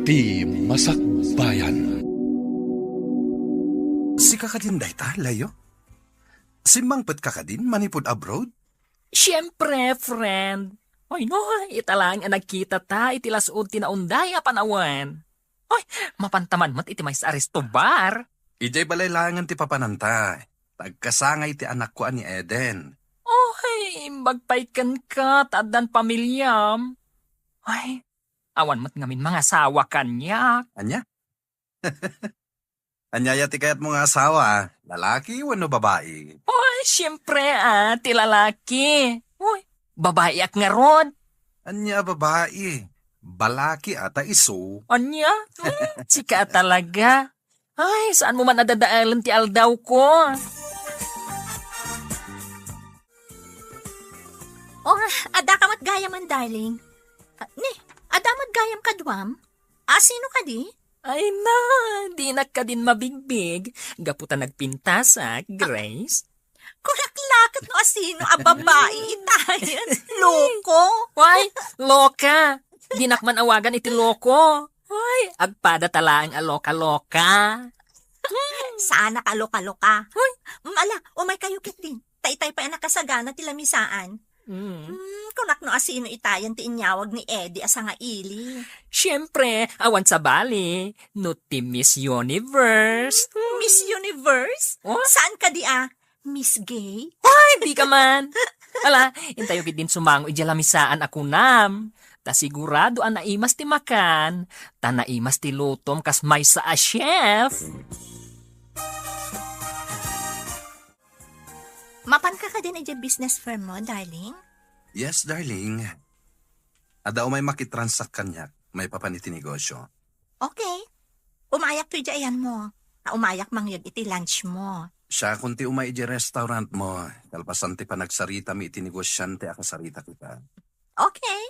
Iti Masakbayan. Si kakadin dayta, layo? Si mangpet kakadin, manipod abroad? Siyempre, friend. Oy, no, italang ang nagkita ta, itilasod tinaunday a panawan. Oy, mapantaman mo't iti may sa Aristobar. Ijay balaylangan ti papananta. Tagkasangay ti anak ko ani Eden. Oy, magpaikan ka, tadan pamilyam. Ay, awan mo't ngamin mga asawa kanya. Anya? Anyaya ti kayat mga asawa, lalaki wano babae? Oy, siyempre ti lalaki. Oy, babae ak nga ron. Anya babae? Balaki ata iso. Anya? Sika talaga. Ay, saan mo man nadadaalan ti aldaw ko? Oh, ada ka mat gayam man, darling. Ada mat gayam ka duwam? Sino ka di? Ay na, di na ka din mabigbig. Gaputan nagpintasak, Grace. Kurak-lakot no asino, babae, itayan. Loko. Why, loka. Di nakman awagan iti loko. Ay, agpada tala ang aloka-loka. Sana ka loka-loka. Hoy, umay kayo kit din. Tay-tay pa ang nakasagana ti lamisaan. Kunak no asino itayan ti inyawag ni Eddie asa nga ili. Siyempre, awan sa bali. No ti Miss Universe. Miss Universe? Oh? Saan ka di Miss Gay? Ay, di ka man. Ala, intayo din sumango ijalamisaan ako nam. Ta sigurado ang naimas ti makan. Ta naimas ti lutom kas may sa a chef. Mapan ka din ay business firm mo, darling? Yes, darling. Ada umay makitransak kanyak, may papaniti negosyo. Okay. Umayak to ayan mo. Umayak mang yun iti lunch mo. Siya kunti umay iti restaurant mo, kalpasan ti panagsarita mi iti negosyante akasarita kita. Okay.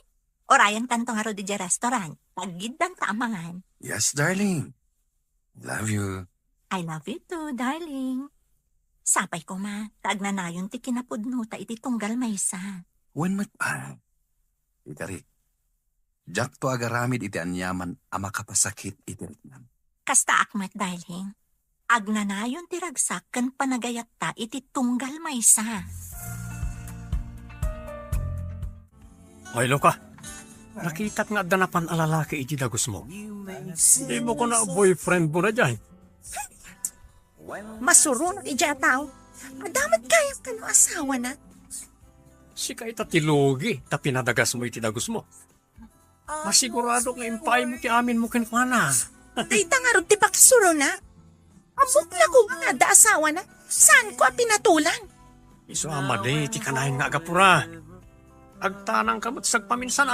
Orayan kanto nga ro di restaurant. Paggidan ta amangan. Yes, darling. Love you. I love you too, darling. Sapay ko tagnanayon ti kinapudno ta iti tunggal maysa. When mat pa? Itari. Jak to agaramid iti anyaman ama kapasakit iti ritnan. Kasta akmat, darling. Agnanayon ti ragsak ken panagayat ta iti tunggal maysa. Ay, Loka. Nakita nga danapan alalaki iti dagos mo. Hindi mo ko na boyfriend mo na dyan. Masurunok ija tao. Madamat kayang kano asawa na. Si kay tatilugi, ta pinadagas mo iti dagos mo. Masigurado nga impay mo ti amin mo kinkwana. Dayta nga ron ti paksuro na. Abot na ko nga da asawa na. Saan ko pinatulan? Iso amade, ti kanahin nga agapura. Agtanang kamot sagpaminsan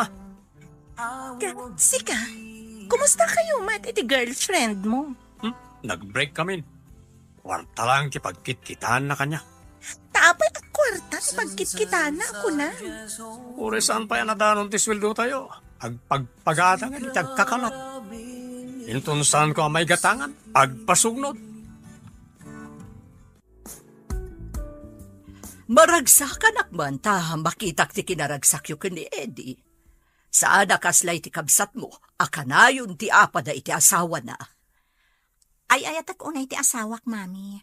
Sika, kumusta kayo mat iti girlfriend mo? Nag-break kami. Kwarta lang ti pagkit-kitaan na kanya. Tapay at kwartas pagkit-kita na ako na. Ure saan pa yan nadanon ti sweldo tayo? Agpagpagata nga di tagkakanat. Intun saan ko may gatangan? Agpasugnod. Maragsakan akman ta makitak ti kinaragsak yu ni Eddie. Saan akaslay ti kabsat mo, akanayon ti apada iti asawa na. Ay ayatak unay ti asawak, mami.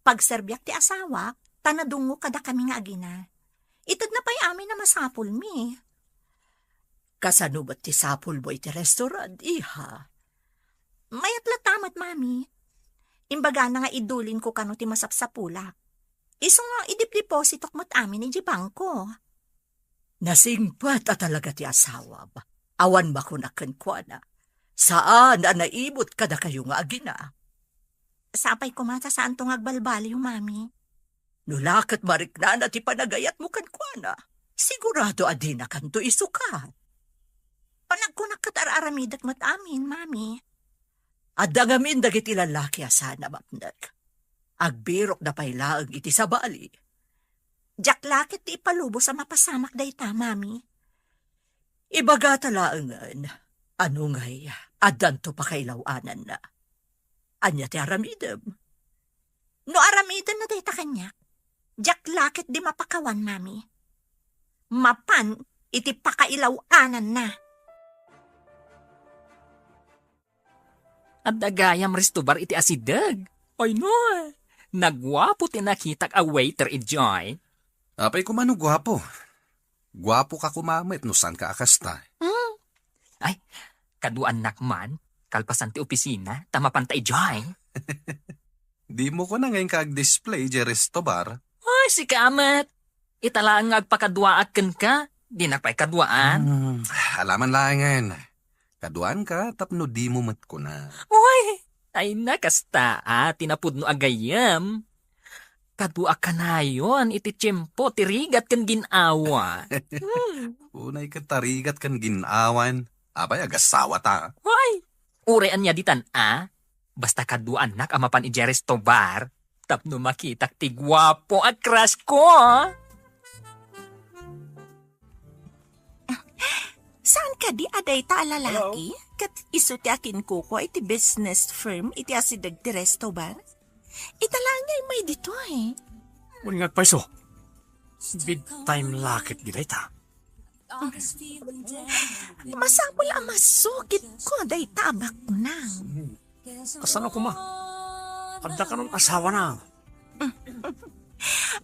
Pagserbyak ti asawak, tanadungo kada kami nga agina. Itag na pa'y amin na masapul mi. Kasanubat ti sapul mo iti restaurant, iha? Mayat latamat, mami. Imbaga na nga idulin ko kano ti masapsapulak. Iso nga idip-depositok mo't amin iti bangko. Nasingpat at talaga ti asawa ba? Awan ba ko nakenkwana? Saan na naibot kada kayo nga agina? Sapay ko mata saan tong agbalbali yung mami. Nulakat marikna na ti panagayat mo kankwana. Sigurado adi na kanto isukat. Panagkunak katar-aramidat mo't amin, mami. Adangamin dagiti lalaki asana mapnag. Agbirok na pailaang iti sa bali. Jaklakit ti ipalubo sa mapasamak dayta, mami. Ibaga talaangan, ano ngay, adanto pa kailawanan na. Anya ti aramidem. No aramidem na dayta kanya, jaklakit di mapakawan, mami. Mapan, iti pakailawanan na. At dagayam restobar iti asidag. Ay no, nagwapo tinakitak a waiter ijoy. Apay kumano gwapo. Gwapo ka kumamit no saan ka akasta. Ay, kaduan nakman, kalpasan ti opisina, tamapan ta ijoy. Di mo ko na ngayon kag-display di restobar. Ay, si kamat. Italaan nga agpakaduaan ka. Di na pa'y kaduaan. Alaman lang ngayon. Kaduan ka, tapno di mo mat ko na. Uy, ay nakasta tinapud no agayam. Kadua ka na yun, iti tiyempo, tirigat kan ginawa. Unay ka tarigat kan ginawan. Abay, agasawa ta. Uy, urean niya ditan basta kaduan nak amapan ijeres to bar. Tapno makitak ti gwapo at crush ko. Saan ka di aday ta lalaki? Kat iso ti akin kuko iti business firm iti asidag ti resto bar? Italangay may dito eh. Uling agpaiso. Big time lakit giday ta. Masabol ang masukit ko day tabak na. Kasano ko ma? Adda ka nun asawa na.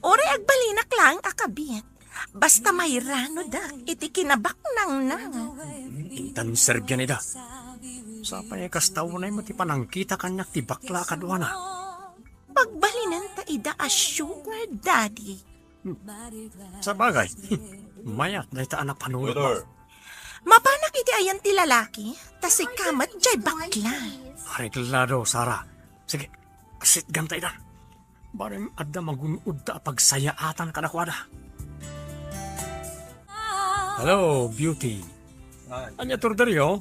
Ore agbalinak lang akabit. Basta may rano da, iti kinabak nang nang. Intan Serbia nida. Sa payag kastaw na mati panangkita kanyak ti bakla kadwana. Pagbalinan ta ida a sugar daddy. Sa bagay, mayat na ita anak panulot ba? Mapanak iti ayan ti lalaki, tas ikamat jay bakla. Arreglado, Sara. Sige, kasit gantay da. Barang adda magunod ta pagsayaatan kanakwada. Hello, beauty. Anya turdaryo?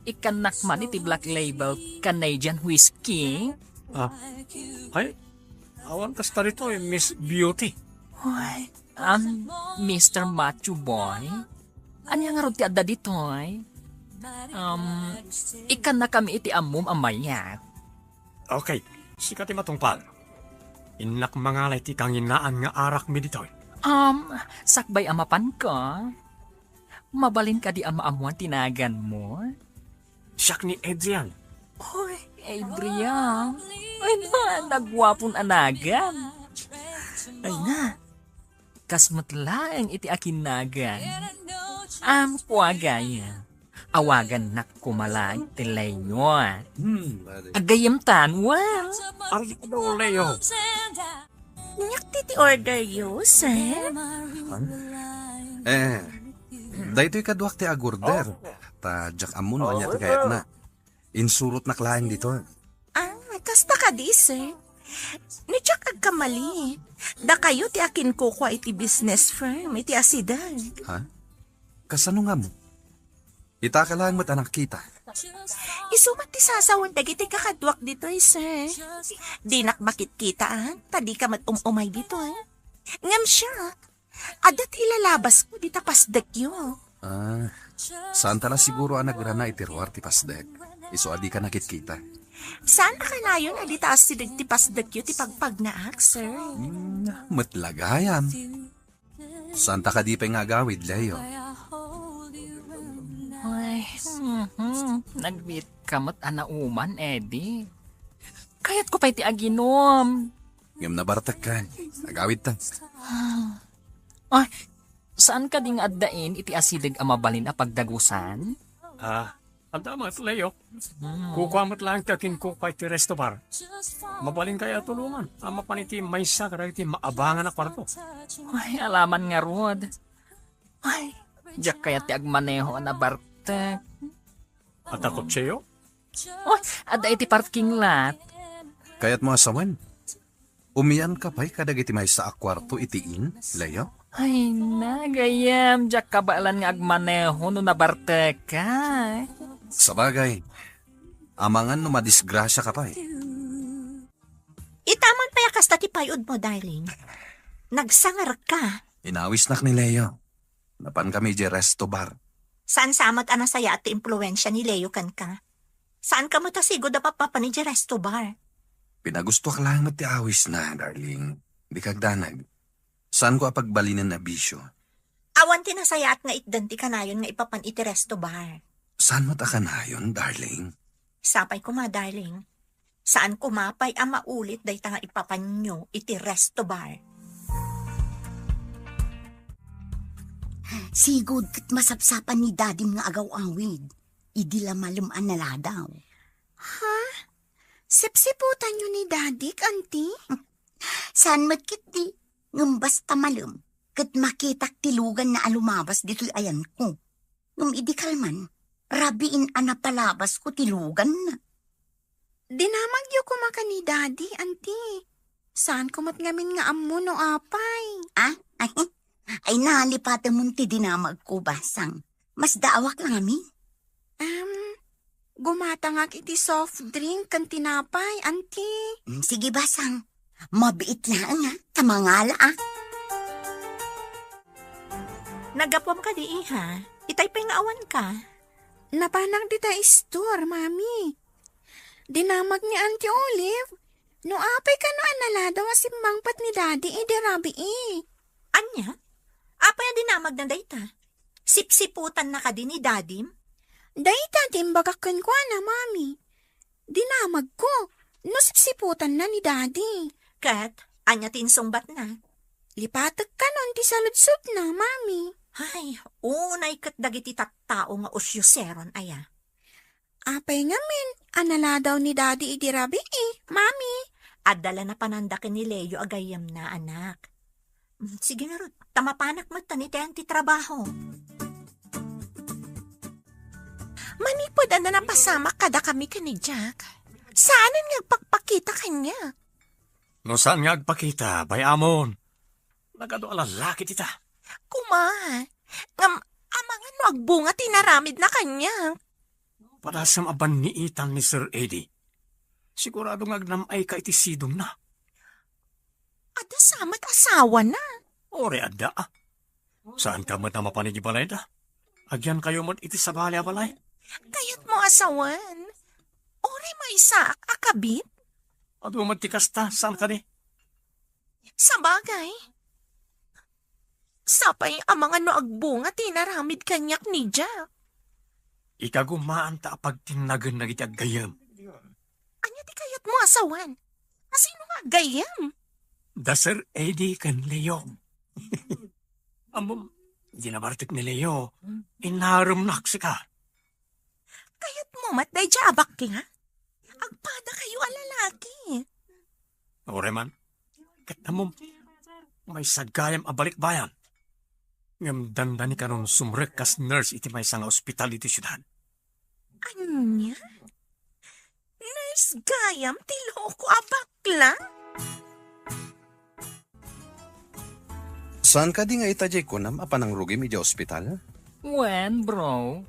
Ikanak man iti Black Label Canadian Whiskey. Ay, awan kas tarito Miss Beauty. Uy, Mr. Macho Boy. Anya nga ron ti adda dito ikan na kami iti amum amayat. Okay, sikat matungpal. Inak mangalay ti kanginaan nga arak mi ditoy. Sakbay amapan ka. Mabalin ka di ama-amuan tinagan mo. Siyak ni Adrian. Uy, Adrian. Ay na, nagwapon anagan. Ay na, kasmatlaang iti akinagan. Kuagaya. Awagan nak kumalag tilay nyo. Agayam tanwan. Arreglado, Leo. Nyak titi order you, sir? Daytoy kadwak ti agurder. Ta jak amun wanya ti kayat na. Insurot na klaeng dito. Kasta ka di, sir. Ni Jack agkamali. Da kayo ti akin kuko iti business firm, iti asidag. Ha? Kasano nga mo? Ita ka lang anak kita. Isumat ti sasawan dagiti kakadwak dito, sir. Di nakmakit kita, tadi ka umay dito, Ngam siya. Adat ilalabas ko, di tapasdag yun. Saan tala siguro ang nagrana itiruar ti pasdek. Iso adi ka nakit-kita. Saan ka na yun, adi taas ti pasdag yun, ti pagpagnaak, sir? Matlagayam. Saan ta ka di pa nga gawid, Leo? Ay, nagbit kamat anauman, Eddie. Kayat ko pa iti aginom. Ngam na bartak ka. Nagawid ta. Ay, saan ka ding addain iti asidig amabalin a pagdagusan? Anda mga Leo. Kukuamat lang kakin kukay ti resto bar. Mabaling kaya tulungan. Ama paniti may sakara iti maabangan na kwarto. Ay, alaman nga rod. Ay, diyak kaya ti agmaneho na bartek. At ako siyo? Ay, adda iti parking lot. Kaya't mo asawan. Umiyan ka pa'y kadag iti may sa akwarto itiin, Leo? Ay, nagayam. Diyak kabalan nga agmaneho no nabartek ka. Sa bagay, amangan no madisgrasya ka pa Itaman pa yakas ti payod mo, darling. Nagsangar ka. Inawis nak ni Leo. Napan kami di resto bar. Saan samat anasaya at impluensya ni Leo kan ka? Saan ka matasigo da papapa ni resto bar? Pinagusto ka lang mati awis na, darling. Di kagdanag. Saan ko apagbalinan na bisyo? Awan tinasaya at nga itdanti ka na yun nga ipapan iti resto bar. Saan mo ta ka na yun, darling? Sapay ko ma, darling. Saan kumapay ang maulit day tanga ipapanyo iti resto bar. Sigod kat masapsapan ni dadim nga agaw awid. Idi la malumaan na ladaw. Ha? Sipsiputan nyo ni Dadik, auntie? Saan matkit di? Ngam basta malum. Kat makitak tilugan na alumabas dito'y ayan ko. Ngam idi kalman. Rabiin anapalabas ko tilugan na. Dinamagyo ko maka ni Daddy, auntie. Saan kumat ngamin nga ammo no apay? Ah? Ay nalipatan mo ti dinamag ko basang. Mas daawak lang amin. Gumatangag iti soft drink kan tinapay, auntie. Sige basang. Mabiit lang nga. Tamangala ah. Nagapwam ka di iha. Itay pingawan ka. Napanang di ta store, mami. Dinamag ni Auntie Olive. No apay ka no analadaw asimmangpat ni Daddy rabi Anya? Apay ang dinamag na dayta? Sipsiputan na ka din ni Daddy? Dayta timbagakan ko na, mami. Dinamag ko. No sipsiputan na ni Daddy. Kat, anya tinsungbat na. Lipatag ka nun ti saludsod na, mami. Ay, unay kat dagiti tattao nga usyoseron aya. Apay nga min, anala daw ni Daddy idirabi mami. Adala na panandakin ni Leo agayam na anak. Sige nga Ruth, tamapanak mo taniten ti trabaho. Manipod na napasama kada kami ka ni Jack. Saan nga pagpakita kanya? No saan nga agpakita, bayamon? Nagado alalaki tita. Kuma, amangan no agbunga tinaramid na kanya. Para sa aban ni itang ni Sir Eddie. Sigurado nga agnamay ka iti sidong na. Ada samat asawa na. Ore adda ah. Saan ka mat na mapanigibalay da? Agyan kayo mat iti sa balay-balay. Kayat mo asawan. Ore maisak akabit. Ado mat ti kasta, saan ka di? Sa bagay. Sapay amang ano agbunga tinaramid kanyak ni Jack. Ikagumaan ta pagtinagan na iti aggayam. Anya ti kayat mo asawan? Asino nga gayam? Da Sir Eddie kan Leo. Amom, dinabartik ni Leo. Inarum naksika. Kayat mo matday jabak nga? Agpada kayo alalaki. Oreman, katamom, may sagayam abalik bayan. Ngam dandani karon sumrek kas nurse iti may nga ospital iti syudad. Anya? Nurse gayam tiloko abakla? Saan ka di nga itajay ko nam apanang rugim iti ospital? Wen, bro.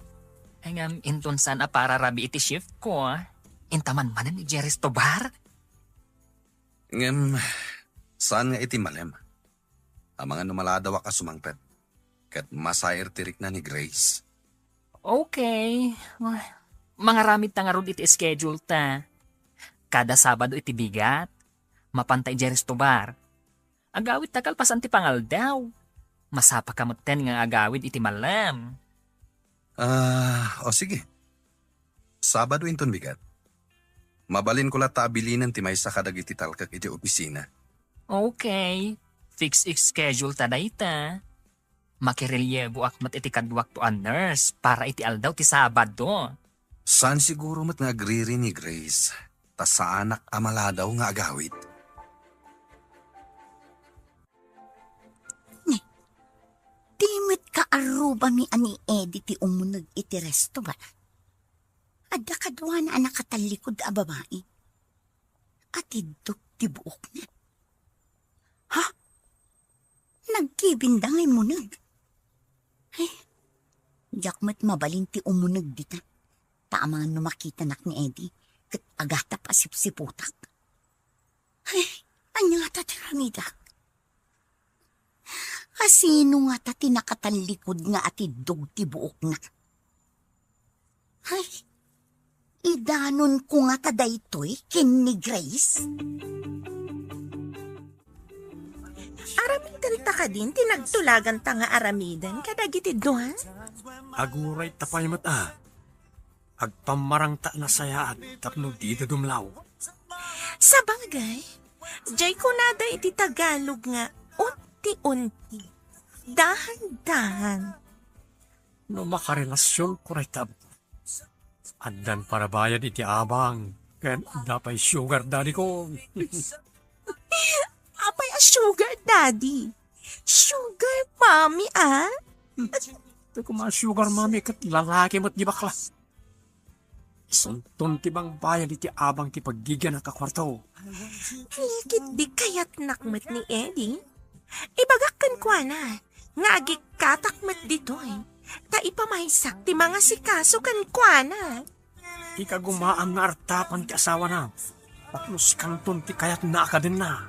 Hangam inton sana para rabi iti shift ko. Intaman manan ni Jerry's Tobar. Saan nga iti malem? Ang mga numaladawa ka sumangpet. Kat masair tirik na ni Grace. Okay. Mga ramid ta nga rod iti schedule ta. Kada Sabado iti bigat. Mapantay Jerry's Tobar. Agawid takal pasan ti pangal daw. Masapa kamutten nga agawid iti malam. O sige. Sabado inton bigat. Mabalin ko lata abilinan ti may sakadag iti talkak iti opisina. Okay. Fix schedule ta dayta. Makirelyebo akmat iti kadwak to a nurse para iti aldaw ti Sabado. Saan siguro mat nga agriri ni Grace? Ta sa anak amala daw nga agawid. Timit ka aruba mi ani Eddie ti umunag iti resto ba? Adda kadwa na anak katalikod a babae. At idok ti buok na. Ha? Nagkibindangay munag. Ay, jakmat mabalin ti umunag dita. Taamangan no makita nak ni Eddie. Kat agata pa sipsiputak. Ay, anya nga tatiramidak. Kasino nga ta tinakatalikod nga atidog ti buok na? Ay, idanon ko nga ta daytoy ken ni Grace. Aramid talita ka din, tinagtulagan ta nga aramidan kadagiti duhan. Aguray tapay mat ah. agpamarang ta na sayaan tapno di da dumlaw. Sa bagay, jay ko nada iti Tagalog nga, unti-unti, dahan-dahan. No makarelasyon ko rin tab. Andan para bayad iti abang. Kaya dapay sugar daddy ko. Apay a sugar daddy. Sugar mommy, ah? Ito ko mga sugar mami kat lalaki mo't di bakla. Suntun ti bang bayad iti abang ti paggigyan ng kakwarto. Likit di kayat nakmet ni Eddie. Ibagakkan ko na, nga agikatakmet dito eh. Ta ipamaysak ti mga sikaso kan kwa na. Ika gumaang nga artapan ti asawa na. Tapno si kanton ti kayat na ka din na.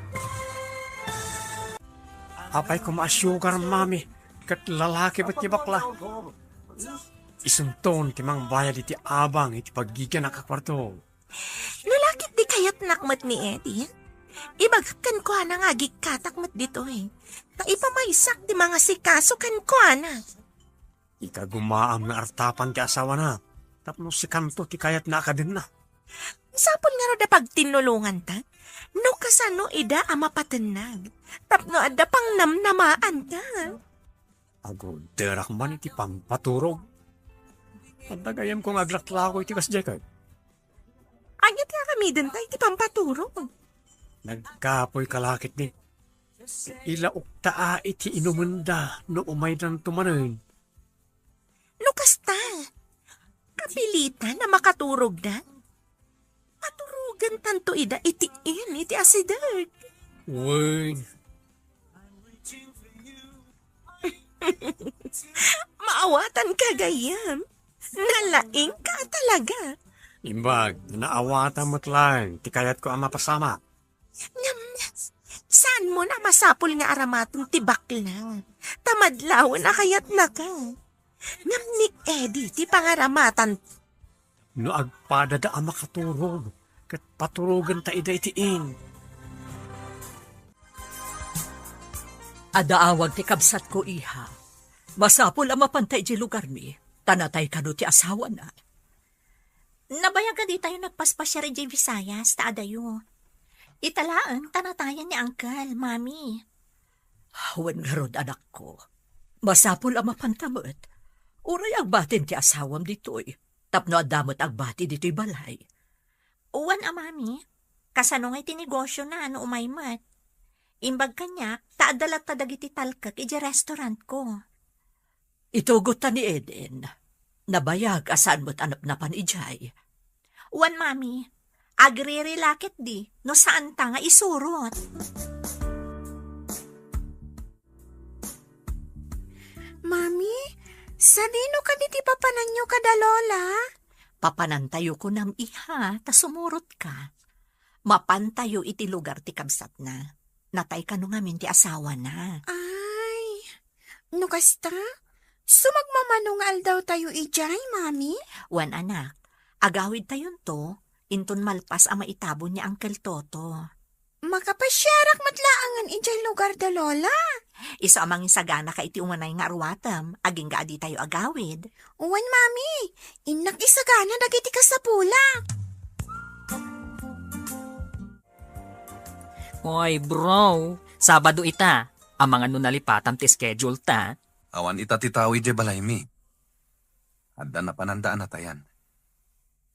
Apay ko mga sugar mami kat lalaki ba't ti bakla. Isunton ti mang bayad iti abang iti paggigyan ng kakwarto. Lalakit di kayat nakmet ni Eddie. Ibagakkan ko na nga agikatakmet dito eh. Ta ipamaysak ti mga sikaso kan kwa na. Ika gumaang nga artapan ti asawa na. Tapno si kanto ti kayat na ka din na. Sapon nga ro da pag tinulungan ta. No kasano ida amapatenag. Tapno adda pang namnamaan ta. Ago derak man iti pampaturog. Pagdagayam kong aglaklako iti kasjay kay. Anyat nga kami din tayo ti pampaturo. Nagkapoy kalakit ni. Ila uktaa iti inumunda no umay dan tumanen. No kasta. Kapilitan na makaturog na. Maturugan tanto ida iti asidag. Uy, Maawatan ka gayam. Nalaing ka talaga. imbag, naawatan mo't lang, ti kayat ko ang mapasama. Ngam, saan mo na masapol nga aramatong tibak lang? Tamadlaw na kayat na ka. Ngam ni Eddie, ti pangaramatan. No agpadada ang makaturog, kat paturugan ta ida itiin. Adaawag ti kabsat ko iha. Masapol ang mapantay di lugar mi. Tanatay ka no ti asawa na. Nabayaga di tayo nagpaspasya rin di Visayas, taadayo. Italaan, tanatayan ni Uncle, Mami. Wen nga rod anak ko. Masapol ang mapantamot. Uray agbatin ti asawam ditoy. Tapno adamot agbati ditoy balay. Uwan Mami. Kasano nga'y tinegosyo na ano umaymat. Imbag kanya, taadalat tadagiti talkak iji restaurant ko. Itugot ta ni Eden. Nabayag asan mo't anap na panijay. Uwan Mami. Agri-relakit di, no saan ta nga isurot. Mami, sanino ka di ti papanan nyo kada lola? Papanantayo ko nam iha, ta sumurot ka. Mapantayo iti lugar ti kabsat na. Natay ka no ngamin ti asawa na. Ay, no kasta? Sumagmamanungal daw tayo ijay, Mami? Wan anak, agawid tayon to, inton malpas ang maitabon ni Uncle Toto. Makapasyarak matlaangan ijay lugar da lola. Iso amang sagana ka iti umanay nga arwatam, aging gaadi tayo agawid. Uwan, Mami, inak isagana dagiti kasapula. Oy, bro. Sabado ita. Ang mga nunalipatam ti schedule ta. Awan itatitawi di balay mi. Adda na panandaan na tayan.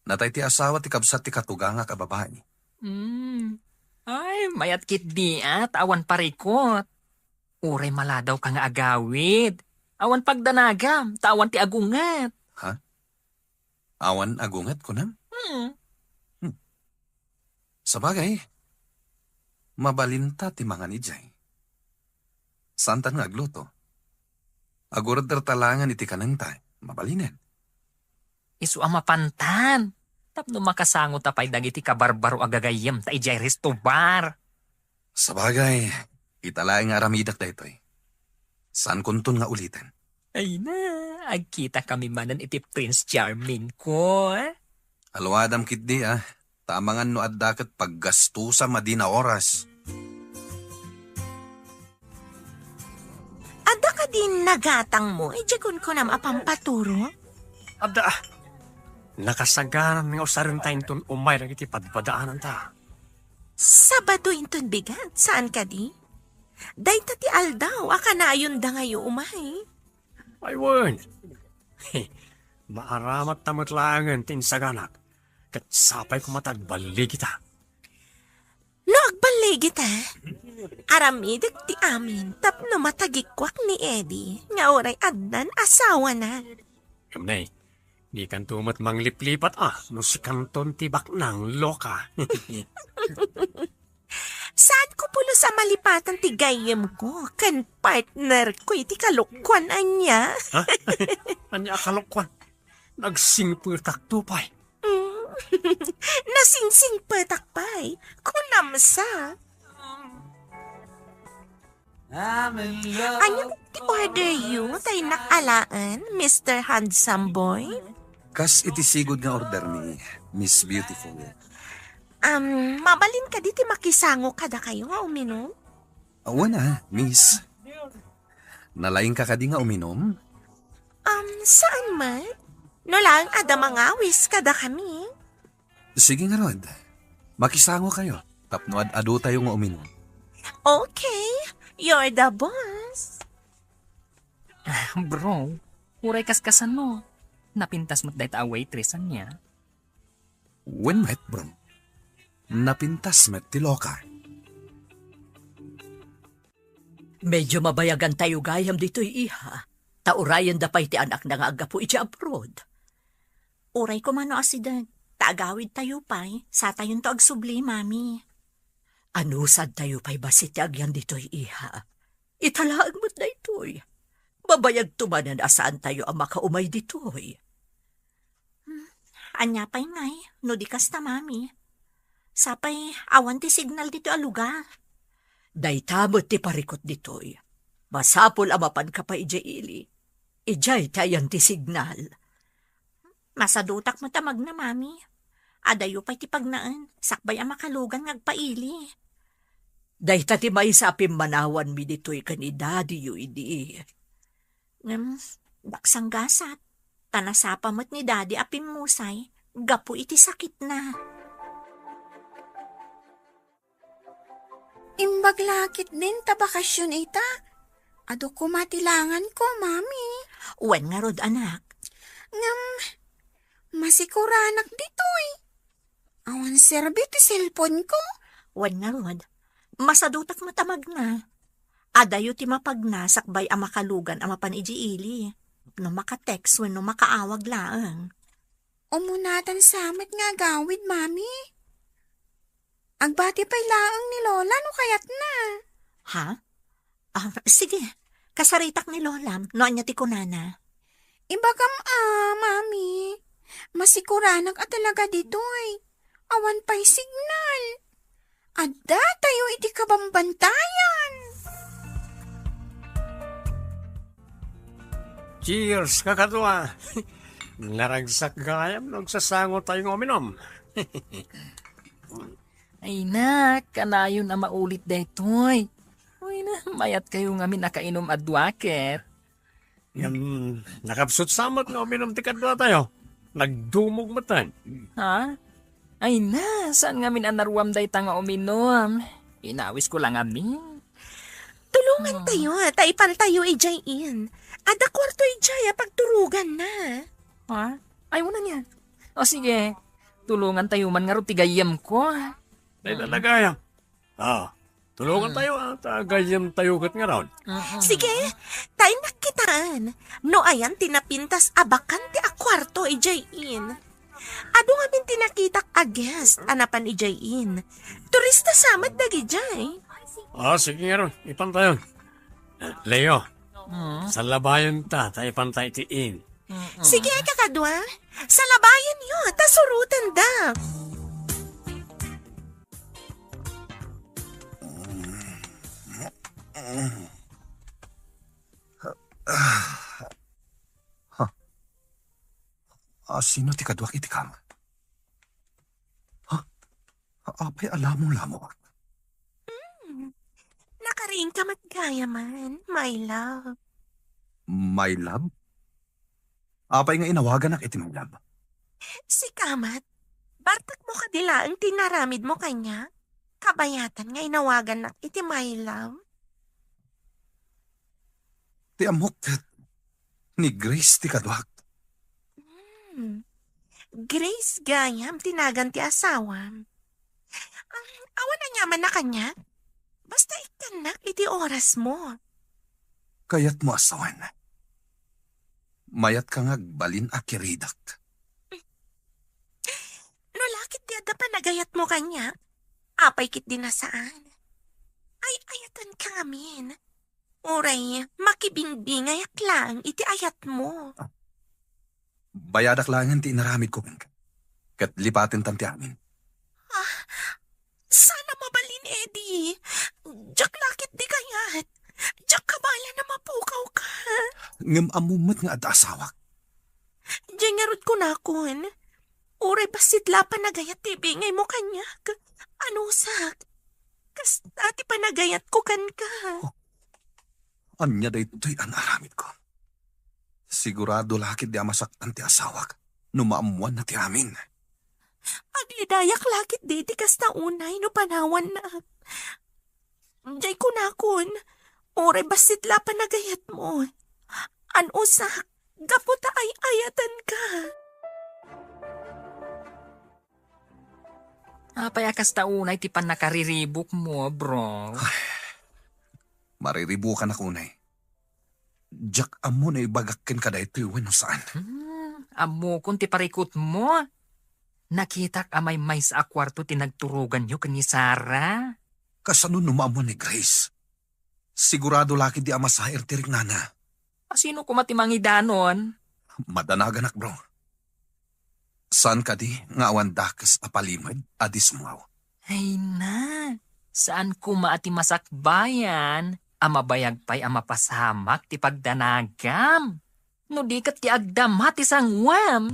Natay ti asawa ti kabsat ti katuganga ka babae. Ay, mayat kit di at awan parikot. Uray maladaw ka nga agawid. Awan pagdanagam, tawan ti agungat. Awan agungat ko nam. Hmm. Sabagay, mabalinta ti mga nijay. Santan nga agluto. Agurad talangan iti kananta, mabalinen. Isu ang mapantan. Tapno makasangot tapay dagiti kabarbaro agagayem ta ijay restobar. Sabagay, italay nga aramidak da ito'y. San kuntun nga ulitin? Ay na, agkita kami manan iti Prince Charming ko. Aluadam kitdi tamangan no addakat paggastusa madina oras. Ada ka din nagatang mo, ijakon ko nam apampaturo. Ada, nakasagaran nga usarin tayo ton umay na iti padpadaanan ta. Sabado inton bigat, saan ka di? Dayta ti aldaw, akanayon da ngayo umay. Ay, wan. Maaramat tamot langan tinsaganak. Kat sapay kumatagbali kita. No, agbalay kita. Aramidag ti amin, tapno matagikwak ni Eddie, nga oray adnan asawa na. Kamnay, di kan tumat mangliplipat no si kanton tibak ng loka. Saan ko pulo sa malipatan ti gayem ko, kan partner ko iti kalukwan anya. Ha? Anya akalokwan. Nagsingpurtak tupay. Nasingsing patakpay, kunamsa. Anya ti order you, tayo nakalaan, Mr. Handsome Boy? Kas iti sigod nga order ni Miss Beautiful. Mabalin ka diti makisango kada kayo nga uminom? Wala, Miss. Nalaing ka kadi nga uminom? Saan man? No lang, ada mga awis kada kami. Sige nga, Rod. Makisango kayo. Tapno ado tayo nga uminom. Okay, you're the boss. Bro, uray kaskasan mo. Napintas mo't dahit a waitressan niya. When met, bro? Napintas met ti loka. Medyo mabayagan tayo gayam dito'y iha. Taurayan da pa'y ti anak na nga agapo iti abroad. Uray ko mano asidan. Taagawid tayo pa'y. Sa tayon to agsubli, mami. Ano sad tayo pa'y basit ti agyan dito'y iha. Italaag mo't na ito'y. Babayag tumanan asaan tayo ang makaumay dito'y. Anya pa'y ngay, no di kasta, mami. Sapay, awan ti signal dito a lugar. Daytamot ti parikot dito'y. Masapol amapan ka pa ijay ili. Ijay tayan ti signal. Masadutak mo tamag na, mami. Adayo pa'y ti pagnaan, sakbay ang makalugan ngagpaili. Dayta ti may sapim manawan mi dito'y kanidadi yu idi. Baksang gasat. Tanasapa mo't ni daddy apim musay, gapu iti sakit na. Imbaglakit din ta bakasyon ita. Ado ko matilangan ko, mami. Wen nga rod, anak. Masikuranak dito'y. Awan serbi ti cellphone ko. Wen nga rod. Masadutak matamag na. Adayo ti mapagnasakbay ang makalugan ang mapan ijiili. No makatext when no makaawag laang. Umunatan samat nga gawid, mami. Agbati pa'y laang ni Lola no kayat na. Ha? Sige. Kasaritak ni Lola. No anya ti kunana. Ibagam mami. Masikuranak at talaga dito'y. Awan pa'y signal. Adda tayo iti kabambantayan. Cheers, kakadwa. Naragsak gayam, nagsasango tayo ng uminom. Ay nak, kanayon na maulit daytoy. Uy na, mayat kayo nga minakainom adwaker. Nakapsot samot nga uminom ti kadwa tayo. Nagdumog matan. Ha? Ay na, saan nga min anaruam dayta nga uminom? Inawis ko lang amin. Tulungan tayo, taipan tayo ijayin. Ada kwarto ijaya pagturugan na. Ha? Ay mo na niya. O sige, tulungan tayo man nga ro tigayam ko. Ay talagayam. Tulungan tayo tagayam tayo kat nga raon. Sige, tayo nakitaan. No ayan tinapintas abakan ti a kwarto ijayin. Ado nga min tinakitak a guest anapan ijayin. Turista samad dagi jay. Sige nga ron, ipantayon. Leo, sa labayan tayo pantay tiin. Sige, kakadwa. Sa labayan yun, tasurutan da. Sino ti kadwak iti kama? Apay alamong-lamo. Nakaring ka matgaya man, my love. My love? Apay nga inawagan ak iti my love. Si Kamat, bartak mo kadila ang tinaramid mo kanya? Kabayatan nga inawagan na iti my love. Ti amok kat ni Grace ti kadwak. Grace gayam tinagan ti asawam. Awan na nyaman na kanya. Basta ikanak iti oras mo. Kayat mo asawan. Mayat ka nga balin akiridak. No lakit di ada pa nagayat mo kanya. Apay kit din na saan. Ay ayatan ka amin. Uray, makibingbingay lang iti ayat mo. Bayadak langan ti inaramid ko kang kat lipatin tanti amin. Sana mabalin, Eddie. Diyak lakit di kayat. Diyak kabala na mapukaw ka. Ngam amumat nga at asawak. Diyan nga rod ko na kun. Uray basitla pa nagayat ti bingay mo kanya. Ano sak? Kas dati pa nagayat ko kan ka. Anya da ito'y anaramid ko. Sigurado lakit di amasaktan ti asawak. Numaamuan na ti amin. Aglidayak lakit di kas na unay no panawan na. Diyay ko na kun. Oray basitla pa nagayat mo. Ano sak? Gaputa ay ayatan ka. Apay akas taunay ti pan nakariribok mo, bro. Mariribukan ako na eh. Jack amo na ibagakin ka da ito'y wano saan. Amo kung ti parikot mo. Nakitak amay may sa akwarto tinagturugan nyo kani Sara. Kasano numamo ni Grace? Sigurado laki di amasaher tirik nana. Sino kumatimangi danon? Madanagan ak bro. Saan ka di nga awan dakas apalimad adis mo? Ay na, saan ko maati masakbayan? Amabayag pa'y amapasamak ti pagdanagam. No di kat ti agdamat ti sangwam.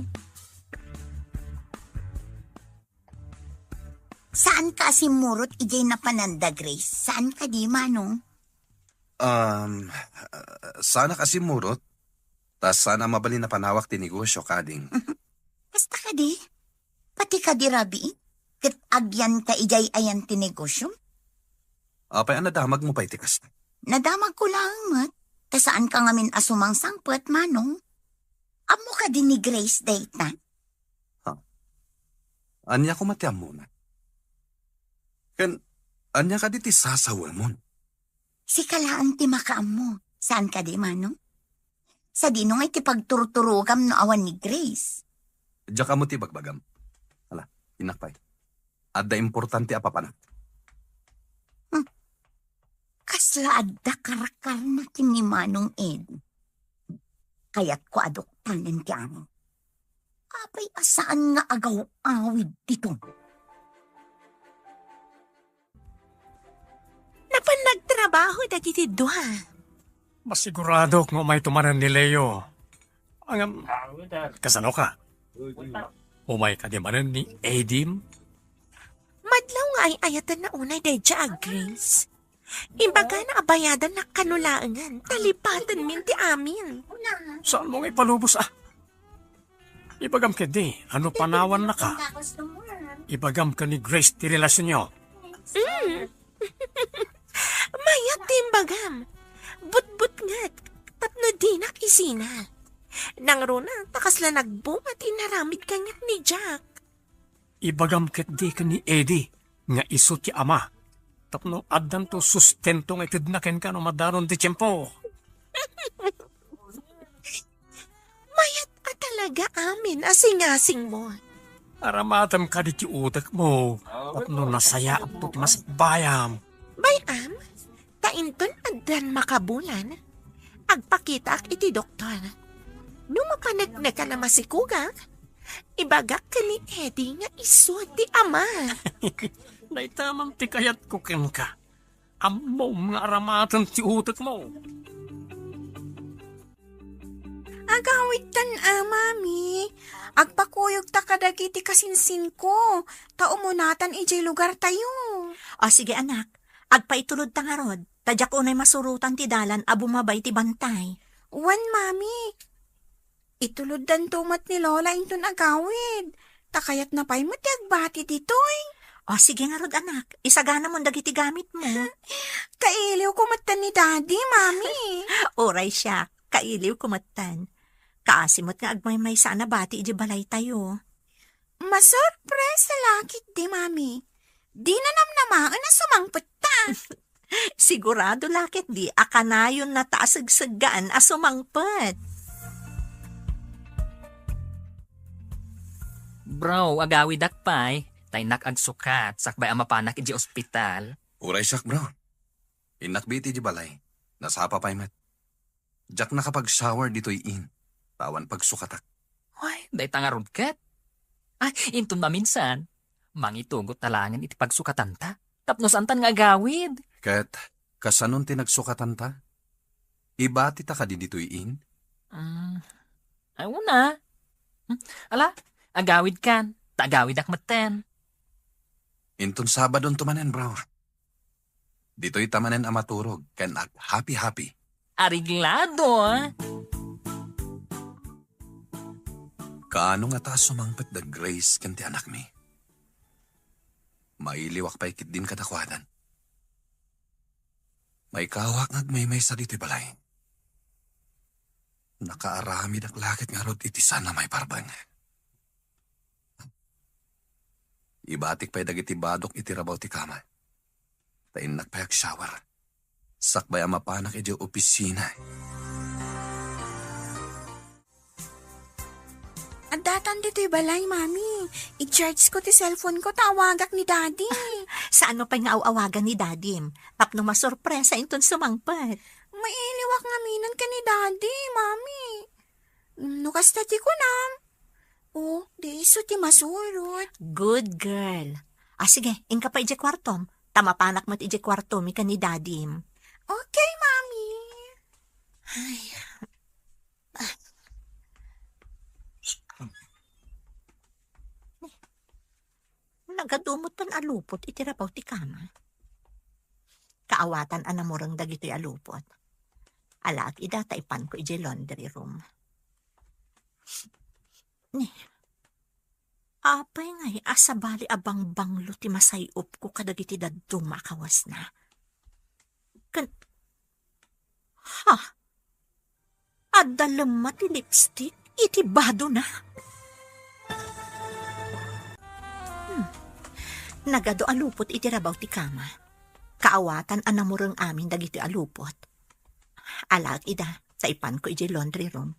Saan ka asimurot ijay na pananda, Grace? Saan ka di, Manong? Sana kasi murot. Tas sana mabali na panawak ti negosyo kading. Basta ka di. Pati ka di, Rabi. Kat agyan ka ijay ayan tinegosyo. Apay anadamag mo pa'y tikas. Nadamag ko lang, mat. Ta saan ka ngamin asumang sangpet, Manong? Amo ka din ni Grace date na. Anya ko matiam muna. Kan, anya ka di ti sasawal mo. Si kalaan ti makaam mo. Saan ka di, Manong? Sa dinong ay ti pagturturugam no awan ni Grace. Diyak ka mo ti bagbagam. Hala, inakpay. Adda importante apapanak. Kasla adda karakar na kini Manong Ed. Kaya't ko adoktanan ti amin. Apay asaan nga agaw-awid dito. Napan nagtrabaho dagiti duha. Masigurado kung may tumaran ni Leo. Ang kasano ka? Umay ka di manan ni Edim? Madlaw nga ay ayatan na unay dadya Grace. Imbaga na abayadan na kanulaangan. Talipatan min ti amin. Saan mo nga ipalubos Ibagam ka di. Ano panawan na ka? Ibagam ka ni Grace ti relasyon nyo. Mayat timbagam. But nga. Tapno dinak isina. Nang runa, takasla nagbungat inaramid kanyat ni Jack. Ibagam ka di ka ni Eddie. Nga iso ti ama. Tapno addan to sustento nga itidnaken ka no madaron ti tiyempo. Mayat ka talaga amin asing-asing mo. Aramatam ka di ti utak mo. Tapno nasaya at to ti masbayam. Bayam, tainton addan makabulan. Agpakita ak iti doktor. Nung mapanagna ka na masikugak, ibagak ka ni Eddie nga iso ti ama. Naitamang ti kayat ko ken ka. Amo nga aramatan ti utak mo. Agawit tan mami. Agpakuyog ta kadagiti kasinsin ko. Taumunatan ijay lugar tayo. O sige anak, agpaitulod ta nga rod. Tadyak unay masurutan ti dalan a bumabay ti bantay. Wan, mami. Itulod dan tumat ni Lola inton agawid. Takayat na pa'y matiagbati ditoy. O sige nga rod anak, isagana mo dagiti gamit mo. Kailiw ko matan ni Daddy, Mami. Oray siya, kailiw kumatan. Kaasimot nga agmay-may sana bati iji balay tayo. Masurpresa lakit di, Mami. Di na namnamaan na sumangpot ta. Sigurado lakit di, akanayon na taasagsagaan asumangpet. Bro, agawid akpay. Tay nakagsukat, sakbay ang mapanak iji ospital. Uray sak, bro. Inakbiti di balay. Nasapa pa'y mat. Jak nakapag-shower dito'y in. Tawan pagsukatak. Ay, day tangarod kat. Ay, intun maminsan. Mangitugot talangan iti pagsukatan ta. Tapnos antan nga agawid. Kat, kasanon tinagsukatan ta? Ibati ta ka di dito'y in? Ay, una. Ala, agawid kan. Tagawid akmaten. Inton Sabadon tumanen, bro. Dito'y tamanen amaturog. Kan happy-happy. Ariglado, ah. Kaano nga ta sumangpet da Grace kanti anak mi? Mailiwak pa ikit din katakwadan. May kawak ngagmay sa dito'y balay. Nakaaramid ak lakit nga rod iti sana may parbang. Ibatik pa'y dagiti badok iti rabaw ti kama. Tain nakpayak shower. Sakbay ang mapanak iti opisina. At datan dito'y balay, Mami. I-charge ko ti cellphone ko, tawagak ni Daddy. Saan mo pa nga awagan ni Dadim? Tapno masurpresa inton sumangpet. Mailiwak nga minan ka ni Daddy, Mami. Nukas tati ko na. Oh, di iso ti masurot. Good girl. Sige, ingka pa iji kwartom. Tamapanak mo't iji kwartom ika ni Dadim. Okay, Mami. Ay. Nagadumot pan alupot itirapaw ti kama. Kaawatan anamurang dagito'y alupot. Alag idataipan ko iji laundry room. Apay ngay asabali abang banglo ti masayop ko kadagiti dadto makawas na. Adalama ti lipstick iti bado na. Nagado alupot iti rabaw ti kama. Kaawatan anamurang amin dagiti alupot. Alag ida sa ipan ko iti laundry room.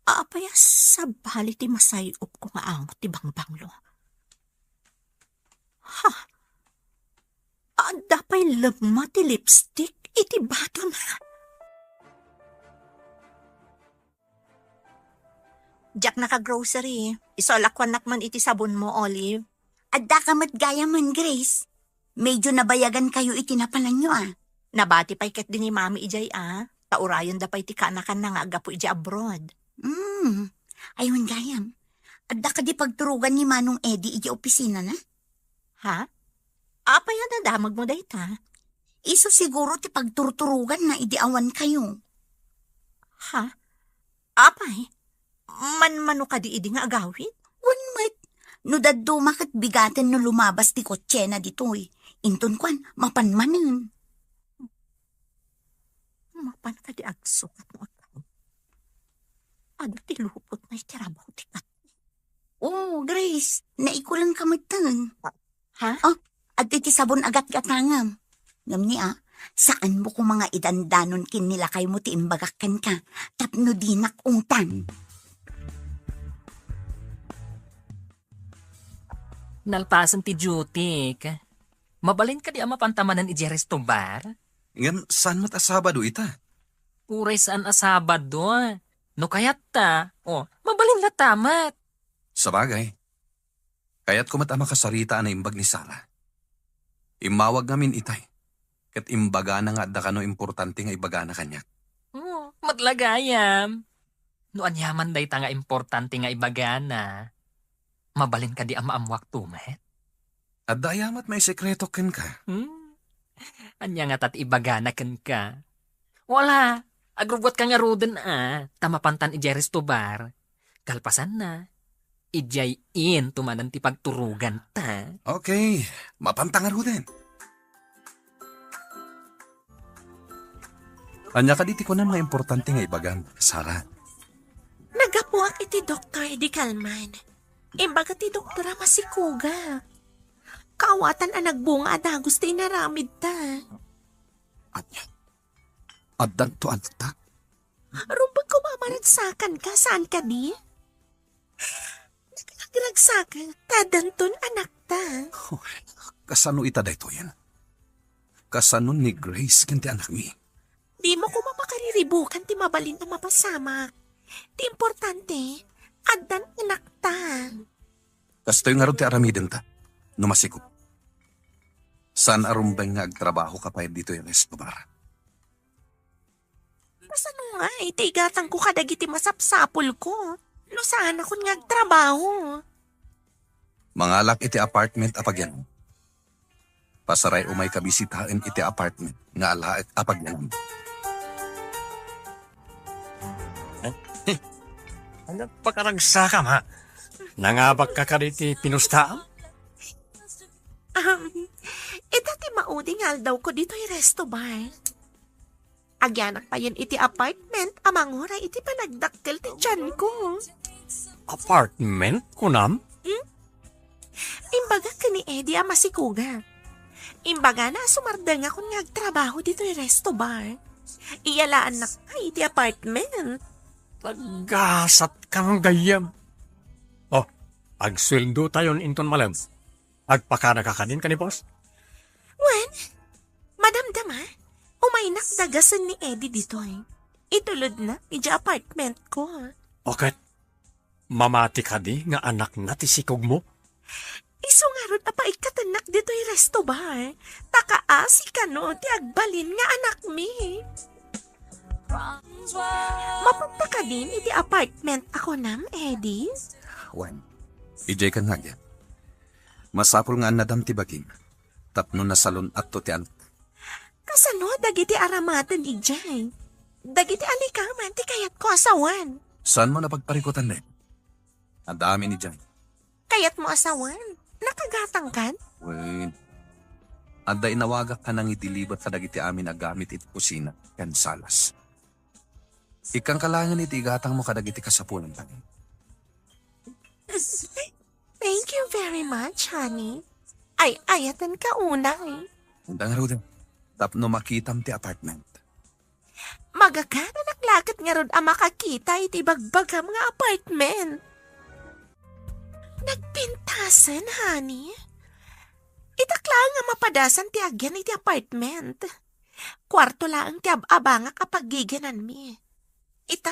Apaya sa bali ti masayop ko nga angot ti bangbanglo. Dapay lama ti lipstick iti bato na. Jack naka-grocery. Isolakwan nakman iti sabon mo, Olive. Adda ka matgaya man, Grace. Medyo nabayagan kayo itinapalan nyo, ah. Nabati pa'y ket din ni Mami ijay, ah. Taurayon da pa'y ti kanakan na nga agapo ijay abroad. Ayun gayam. Adda ka di pagturugan ni Manong Eddie iji opisina na? Ha? Apay na damag mo dayta. Iso siguro ti pagturturugan na idiawan kayo. Ha? Apay? Man-mano ka di idi nga agawit? Wanmat. No daddo makat bigaten no lumabas ti kotse na ditoy. Inton kwan, mapanmanin. Mapan ka di agsukat mo agawit. Ano ti lupot na itirabaw ti kat? Oh, Grace, naikulang kamatang. Ha? Oh, at iti sabon agat-gatangam. Ngamni saan mo ko mga idandanon kin nila kay mo ti imbagakan ka, tapno dinak ungtan. Nalpasan ti duty. Mabalin ka di ama pantamanan iti restobar? Ngam, saan mat Sabado ita? Uray saan Sabado? No kayat ta, mabalin na tamat. Sabagay. Kaya't kumatama kasarita na imbag ni Sara. Imawag namin itay. Kat imbaga na nga da kano importante nga ibaga na kanya. Matlagayam. No anyaman day ta nga importante nga ibaga na. Mabalin ka di ama amwak tumet? At dayamat may sekreto ken ka. Anya nga tat ibaga na ken ka. Wala. Agrubot ka nga ruden tamapantan ijeres to bar. Kalpasan na. Ijay in tumanan ti pagturugan ta. Okay, mapantangan ho din. Anya ka diti ko na mga importante nga ibagan, Sara. Nagapuak iti Dr. Eddie Kalman. Imbaga ti doktora masikuga. Kaawatan ang nagbunga at gusto inaramid ta. Anya, adan to alta. Rumpag kumamaragsakan ka, saan ka di? Nagragsakan, tadanton anak ta. Oh, kasano ita dayto yan? Kasano ni Grace kanti anak mi? Di mo ko mapakariribukan ti mabalin na mapasama. Ti importante, adan anak ta. Kasto yung aron ti aramiden ta, numasiko. Saan arumbay nga agtrabaho ka pa dito yung Escobar? Masano nga, itigatang ko kadagiti masapsapol ko. No saan ako nga agtrabaho. Mangalak iti apartment apagyan. Pasaray umay kabisitain iti apartment nga alaak apagyan. Ano pagkaragsakam ha? Nangabag ka ka diti pinustaam? Itati mauding daw ko dito yung resto bar. Agyanak pa yun iti apartment, amangura iti panagdakkel ti tiyan ko. Apartment kunam? Imbaga ka ni Eddie masikuga. Imbaga na sumardang ako nga agtrabaho dito yung resto bar. Iyalaan na ka iti apartment. Tagasat kang gayam. Oh, agsweldo tayon inton malam. Agpakana ka kanin ka ni boss? Wen, madamdam ha? Umaynak dagasan ni Eddie dito eh. Itulod na, iti apartment ko. Okay. Mamati ka di nga anak na ti sikog mo? Iso nga ron apa ikatanak dito yung resto bar. Takaasi ka no, ti agbalin nga anak mi. Mapunta ka din iti apartment ako nam, Eddie? Wan, ijay ka nga yan. Masapul nga nadam ti baging. Tapno na salon at to ti an. Kasano, dagiti aramatan ijay. Dagiti alikaman, ti kayat ko asawan. Saan mo napagparikutan din? Ang dami ni Jan. Kayat mo asawan? Nakagatang kan? Wait. Anda inawagak ka nang idilibat sa dagiti amin na gamit iti kusina, kan salas. Ikang kalangan iti igatang mo kadagiti kasapunan lang. Thank you very much, honey. Ay, ayatan ka una eh. Undang ro din. Tapno makitam ti apartment. Magagana naklakat nga ron ang makakita iti bagbagam nga apartment. Nagpintasan, honey. Itakla nga mapadasan ti agyan iti apartment. Kwarto lang ti abanga kapag giganan mi. Ita,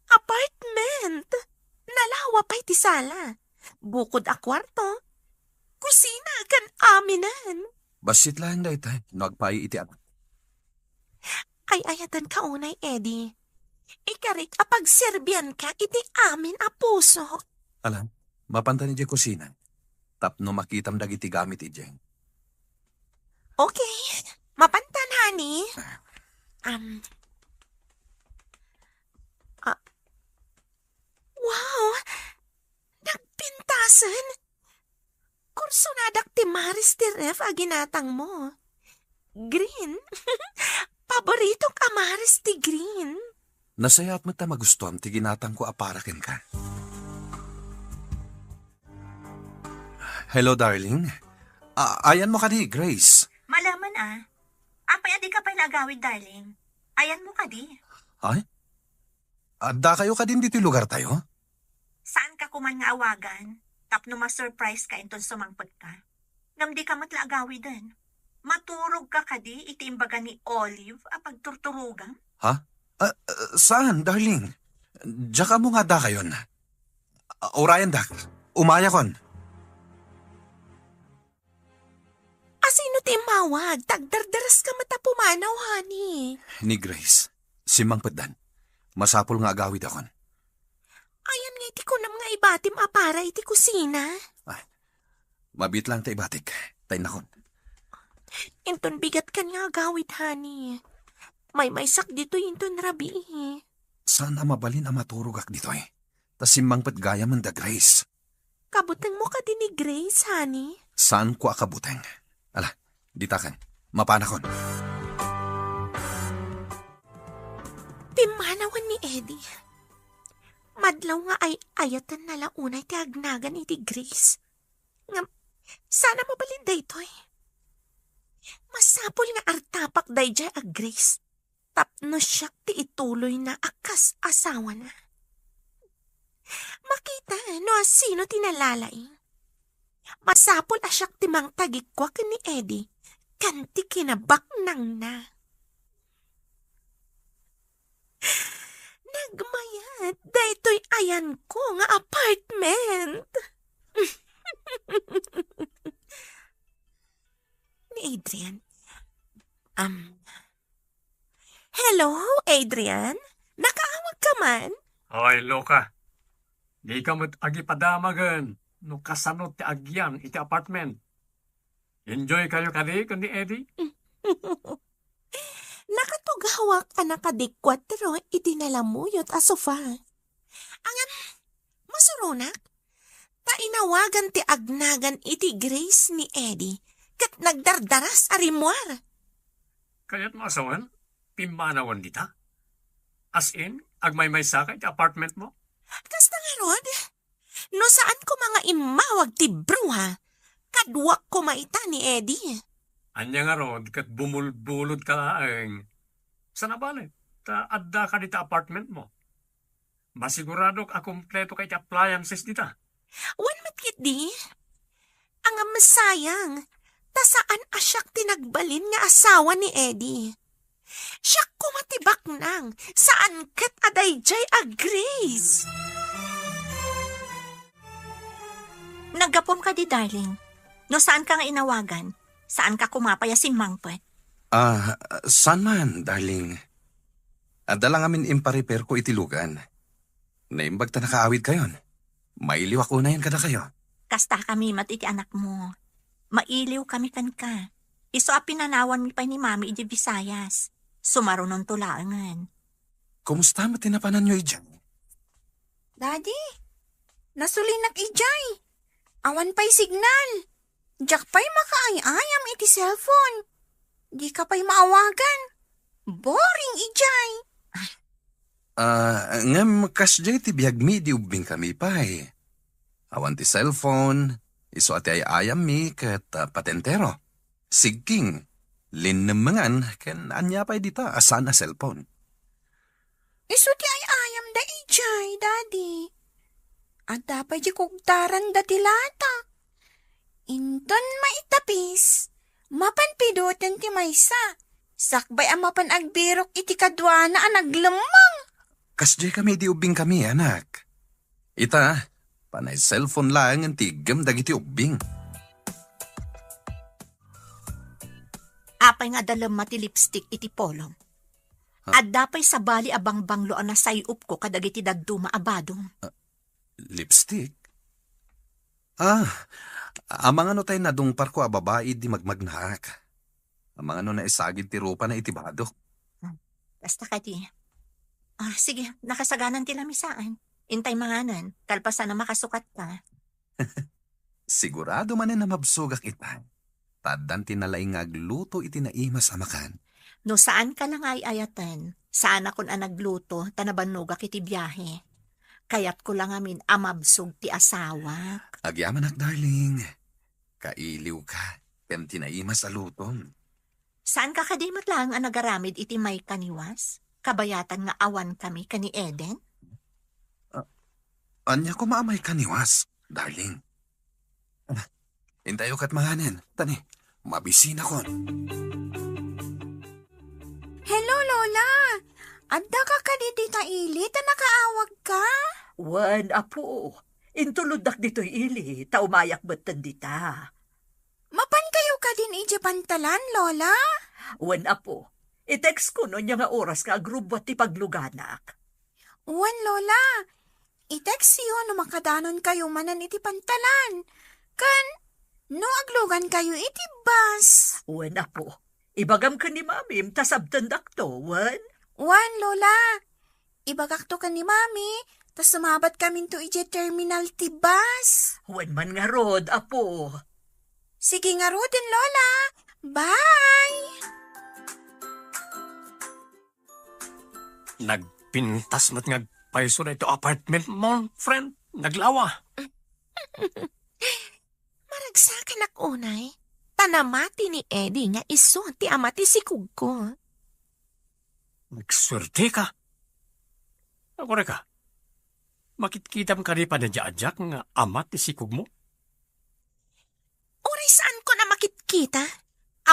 apartment. Nalawa pa iti sala. Bukod a kwarto. Kusina kan aminan. Basit lang da itay. Nagpayi iti anak. Ay ayatan ka unay, Eddie. Ikarik apag serbian ka iti amin a puso. Alam, mapanta ni Jay kusina. Tapno makitam dagiti gamit ijay. Okay, mapantan, honey. Wow! Nagpintasan! Kursunadak ti Maris ti Ref aginatang mo. Green? Paboritong Amaris ti Green. Nasaya at mata magustuhan ti ginatang ko aparakin ka. Hello, darling. Ayan mo ka ni Grace. Malaman Apay adi ka pa'y nagawid, darling. Ayan mo ka di. Ay? Adda kayo ka din dito lugar tayo? Saan ka kuman nga awagan? Tapno ma-surprise ka inton sumangpag ka. Ngam di ka matla agawid din. Maturog ka kadi iti imbaga ni Olive apag turturugang. Ha? Saan, darling? Diyan ka mo nga da kayon. Urayan da. Umaya kon. Asino ti mawag? Tagdardaras ka matapumanaw, honey. Ni Grace. Si Mang Peddan. Masapol nga agawid akon. Ayan nga iti ko na mga ibatim apara iti kusina. Ay, mabit lang ta ibatik. Tay nakon. Inton bigat ka nga agawid, honey. May sak dito yung rabi eh. Saan mabalin ang maturugak dito eh? Tas simbang gaya man da Grace. Kabutang mo ka din ni Grace, honey. Saan ko akabuteng? Ala, ditakan. Mapanakon. Pimanawan ni Eddie. Madlaw nga ay ayatan na launay ti agnagan iti Grace. Nga, sana mabalin da ito eh. Masapol nga artapak day jay ag Grace. Tapno siya ti ituloy na akas asawa na. Makita no sino tinalalay. Masapol asyak ti mang tagikwa ni Eddie. Kanti kinabak nang na. Nagmayat, daytoy ayan ko nga apartment. Ni Adrian. Hello, Adrian? Nakaawag ka man? Ay, Loka. Di ka mo't agi padamagan. No kasanot ti agyan iti apartment. Enjoy kayo kadi kundi Eddie? Nakatugawak ka na kadikwatro itinalamuyot a sofa. Ang masurunak, tainawagan ti agnagan iti Grace ni Eddie kat nagdardaras a rimuar. Kaya't maasawan, pimanawan dita. As in, agmay-may saka iti apartment mo? Kasta nga rod, no saan ko mga imawag ti bruha, kadwak ko maita ni Eddie. Anya nga rod, kat bumulbulod ka laang. Sana balik, ta adda ka dita apartment mo. Masigurado ka kumpleto ka iti appliances dita. Wan matkit di, ang masayang, ta saan asyak tinagbalin nga asawa ni Eddie. Siyak kumatibak nang, saan kat aday jay a Grace. Naggapom ka di, darling. No saan ka nga inawagan? Saan ka kumapaya si Mangpet? Saan man, darling? Adala ngamin impa-repair ko itilugan. Naimbag ta nakaawid kayon. Mailiw ako na yan kada kayo. Kasta kami mat iti anak mo. Mailiw kami kan ka. Iso a pinanawan mi pa ni Mami iti Visayas. Sumarunon tulaangan. Kumusta matinapanan nyo ijay? Daddy, nasulinak ijay. Awan pa'y signal. Diyak pa'y makaayayam iti cellphone. Di ka pa'y maawagan. Boring ijay. Ngam kasjay ti biyag mi di ubing kami pa eh. Awan ti cellphone, iso ati ay ayam mi kat patentero. Sigking, linnemangan ken anya pa'y dita asan a cellphone. Iso ti ay ayam da ijay, Daddy. At dapat di kugtaran da tilata. Inton maitapis, mapanpidutan ti maysa. Sakbay ang mapan agbirok iti kadwana ang naglamang. Kasjay kami di ubing kami, anak. Ita, panay cellphone lang ang tigam dagiti ubing. Apay nga dalam mati lipstick iti polong. At dapay sa bali abang banglo ang nasayup ko kadagiti dagduma abadong. Lipstick? Ang mga no tayo nadungpar ko a babae di magmagnak. Ang mga no na isagid ti rupa na itibadok. Basta ka di. Sige, nakasaganan ti lamisaan. Intay manganan, kalpasan na makasukat ka. Sigurado man na mabsugak ita. Tadan tinalaing agluto iti naimas amakan. No saan ka lang ay ayatan, saan akon ang nagluto, tanabanugak iti biyahe. Kaya't ko lang amin amabsog ti asawak. Agyaman ak, darling. Kailiw ka, ken tinaimas a lutom. Saan ka kadimot lang ang nagaramid iti may kaniwas? Kabayatan nga awan kami kani Eden? Anya ko maamay kaniwas, darling. Intayo kat manganin. Tani, mabisin ako. Hello, Lola. Adda ka kaditi ili, ta nakaawag ka? Wan, apo. Intuludak dito'y ili, taumayak batan dita. Mapan kayo ka din ije pantalan, Lola? Wan, apo. I-text ko no niya nga oras ka agrubwat ti pagluganak. Uwan, Lola. I-text siyo no makadanon kayo manan iti pantalan. Kan, no aglugan kayo iti bus. Wan, apo. Ibagam ka ni mamim, tasabtan dakto, wan? Wan, Lola. Ibagak to ka ni Mami, tas sumabat kami to ije terminal ti bus. Wan man nga rod, apo. Sige nga ro din, Lola. Bye! Nagpintas mo't ngagpaiso na ito apartment mo, friend. Naglawa. Maragsakan ako, unay. Tanamati ni Eddie nga iso ti amati si Kugko. Nagswerte ka. Ako ka. Makitkitam ka rin pa na dyaadyak nga amat ti sikog mo. Uray saan ko na makitkita?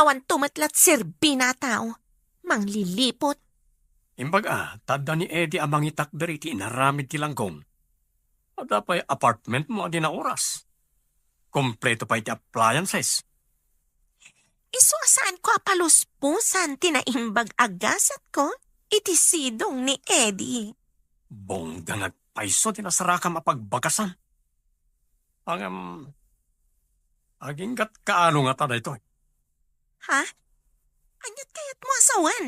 Awan tumatlat serbi na tao. Manglilipot. Imbaga, tada ni Eddie amang itak dari ti inaramid ti langgong. At apay apartment mo adi na oras. Kompleto pa iti appliances. Iso saan ko apaluspusan tinaimbag agasat ko? Iti sidong ni Eddie. Bongga nagpaiso ti nasaraka mapagbagasan. Aging gat kaano nga tada ito. Ha? Anyat kayat mo asawan?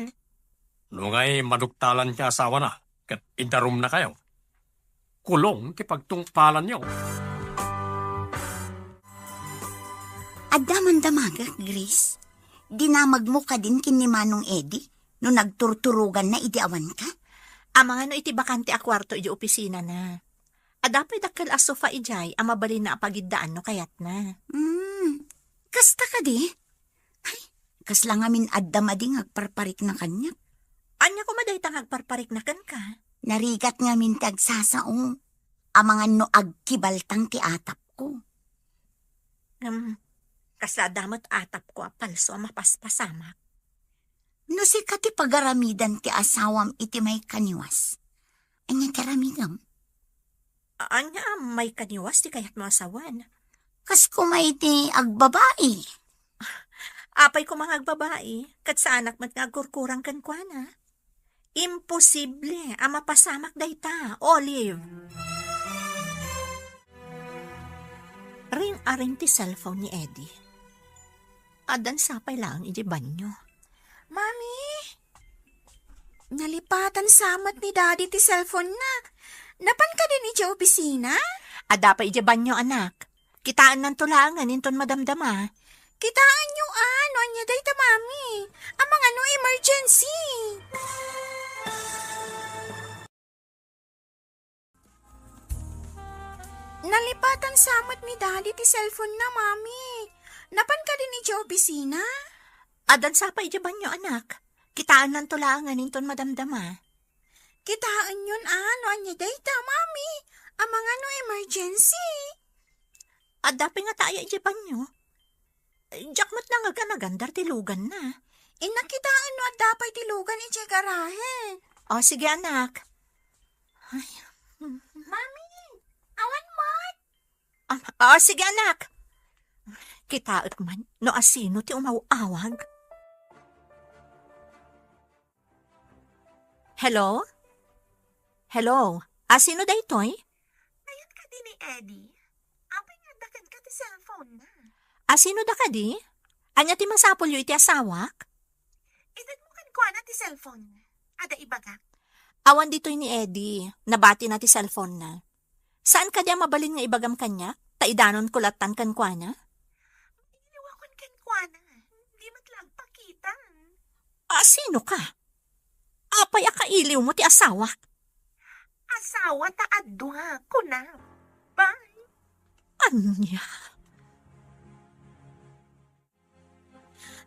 Nungay maduktalan ka asawa na, kat indarum na kayo. Kulong kipagtungpalan niyo. Adaman-damagak, Grace. Dinamag mo ka din kin ni Manong Eddie no nagturturugan na idiawan ka? Amang iti bakante a kwarto iti opisina na. Adapay dakkel a sofa ijay amabalin na apagiddaan no kayat na. Kasta ka di? Ay, kaslang amin addam-ading agparparik na kanya. Anya ko madaytang agparparik na kan ka? Narigat nga min tagsasao. Amangan no agkibaltang ti atap ko. Kasladamot atap ko a palso a mapaspasamak. No si kati pagaramidan ti asawam iti may kaniwas. Anya karamidam? Anya may kaniwas ti kayat mo asawan. Kas kumay ti agbabae. Apay ko mga agbabae, kat sa anak mat nga agkurkurang kankwana. Imposible a mapasamak dayta, Olive. Ring-aring ti cellphone ni Eddie. Adan sapay lang iti banyo. Mami! Nalipatan samat ni Daddy ti cellphone na. Napan ka din iti opisina? Ada pa iti banyo, anak. Kitaan ng tulangan inton madamdama. Kitaan nyo ano anya dayta, Mami. Amang ano emergency. Nalipatan samat ni Daddy ti cellphone na, Mami. Napan ka din iti opisina? Adan sa pa iti banyo, anak. Kitaan ng tulangan inton madamdama. Kitaan yun ano anya dayta, Mami. Amang ano emergency. Adapi nga tayo iti banyo. Jakmat na nga ganagandar tilugan na. Inakitaan no adapay tilugan iti garahe. O sige, anak. Ay. Mami, awan mo. Sige, anak. Kitaot man, no asino ti umawawag. Hello? Hello? Asino daytoy? Ayun ka din ni Eddie. Apay nga dakan ka ti cellphone na. Asino da ka di? Anya ti masapol yu iti asawak? Edad mo kan kuha na ti cellphone. Ada ibaga. Awan ditoy ni Eddie. Nabati na ti cellphone na. Saan ka di mabalin nga ibagam kanya? Taidanon kulatan kan kuha na? Iniwakon kan kuha na. Di matlang pakita. Sino ka? Apay akailiw mo ti asawak. Asawa ta adwa ko na. Bye. Anya?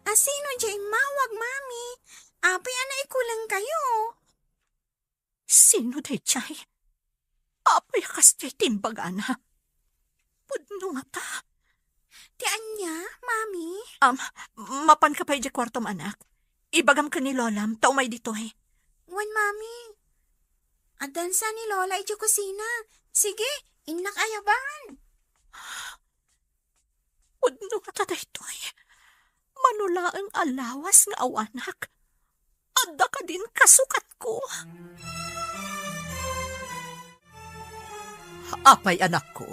Asino jay mawag, Mami? Apay ana ikulang kayo. Sino day chay? Apay kas ti timbaga na. Pudno nga ta. Ti anya, Mami? Mapan ka pa iti kwartom, anak. Ibagam ka ni Lolam, taumay dito eh. Wan, Mami. Adansa ni Lola iti kusina. Sige, inak ayaban. Pudno nga ta dito eh. Manula ang alawas nga awanak. Adda ka din kasukat ko. Apay anak ko,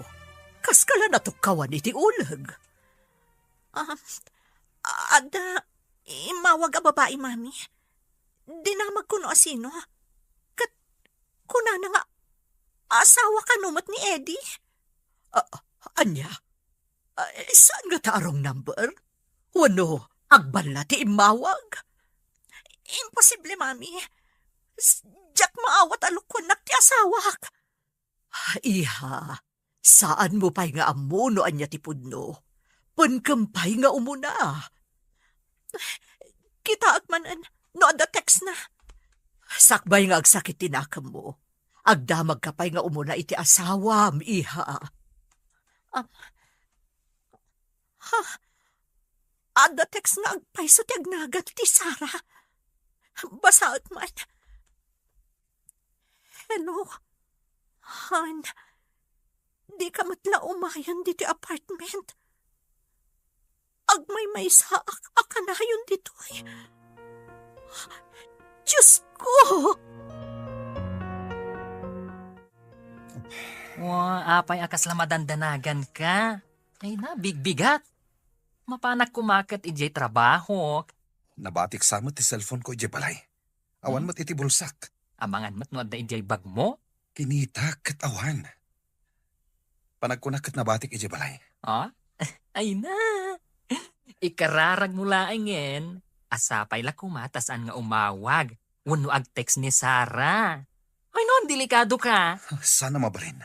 kaskala na to kawan iti ulag. Ada, Imawag a babae, mami. Di na magkuno asino. Kat, kuna na nga, asawa ka numot ni Eddie. Anya? Saan nga taarong number? Wano, agbal na ti imawag? Imposible, mami. Diyak maawat alukon nak ti asawak. Iha, saan mo pa'y nga amuno anya ti pudno? Pankampay nga umuna. Kita agmanan, no ada text na. Sakbay nga agsakit tinakam mo. Agdamag ka pa'y nga umuna iti asawam, iha. Ada text nga agpaiso ti agnagat ti Sara. Basaot man. Hello, Han. Di ka matla umayan di ti apartment. Agmay sa akanayon dito ay. Diyos ko! Apay akas lamadandanagan ka. Ay na, bigbigat. Mapanak kumakat ijay trabaho. Nabatik sa mo ti cellphone ko ije balay. Awan mo't iti bulsak. Amangan mo't no da ijay bag mo. Kinita kat awan. Panagkunakat nabatik ije balay. Ah? Ay na. Ikararag mo laangin. Asapay la kumatasaan nga umawag. Wano ag text ni Sara. Ay noon, delikado ka. Sana mabalin.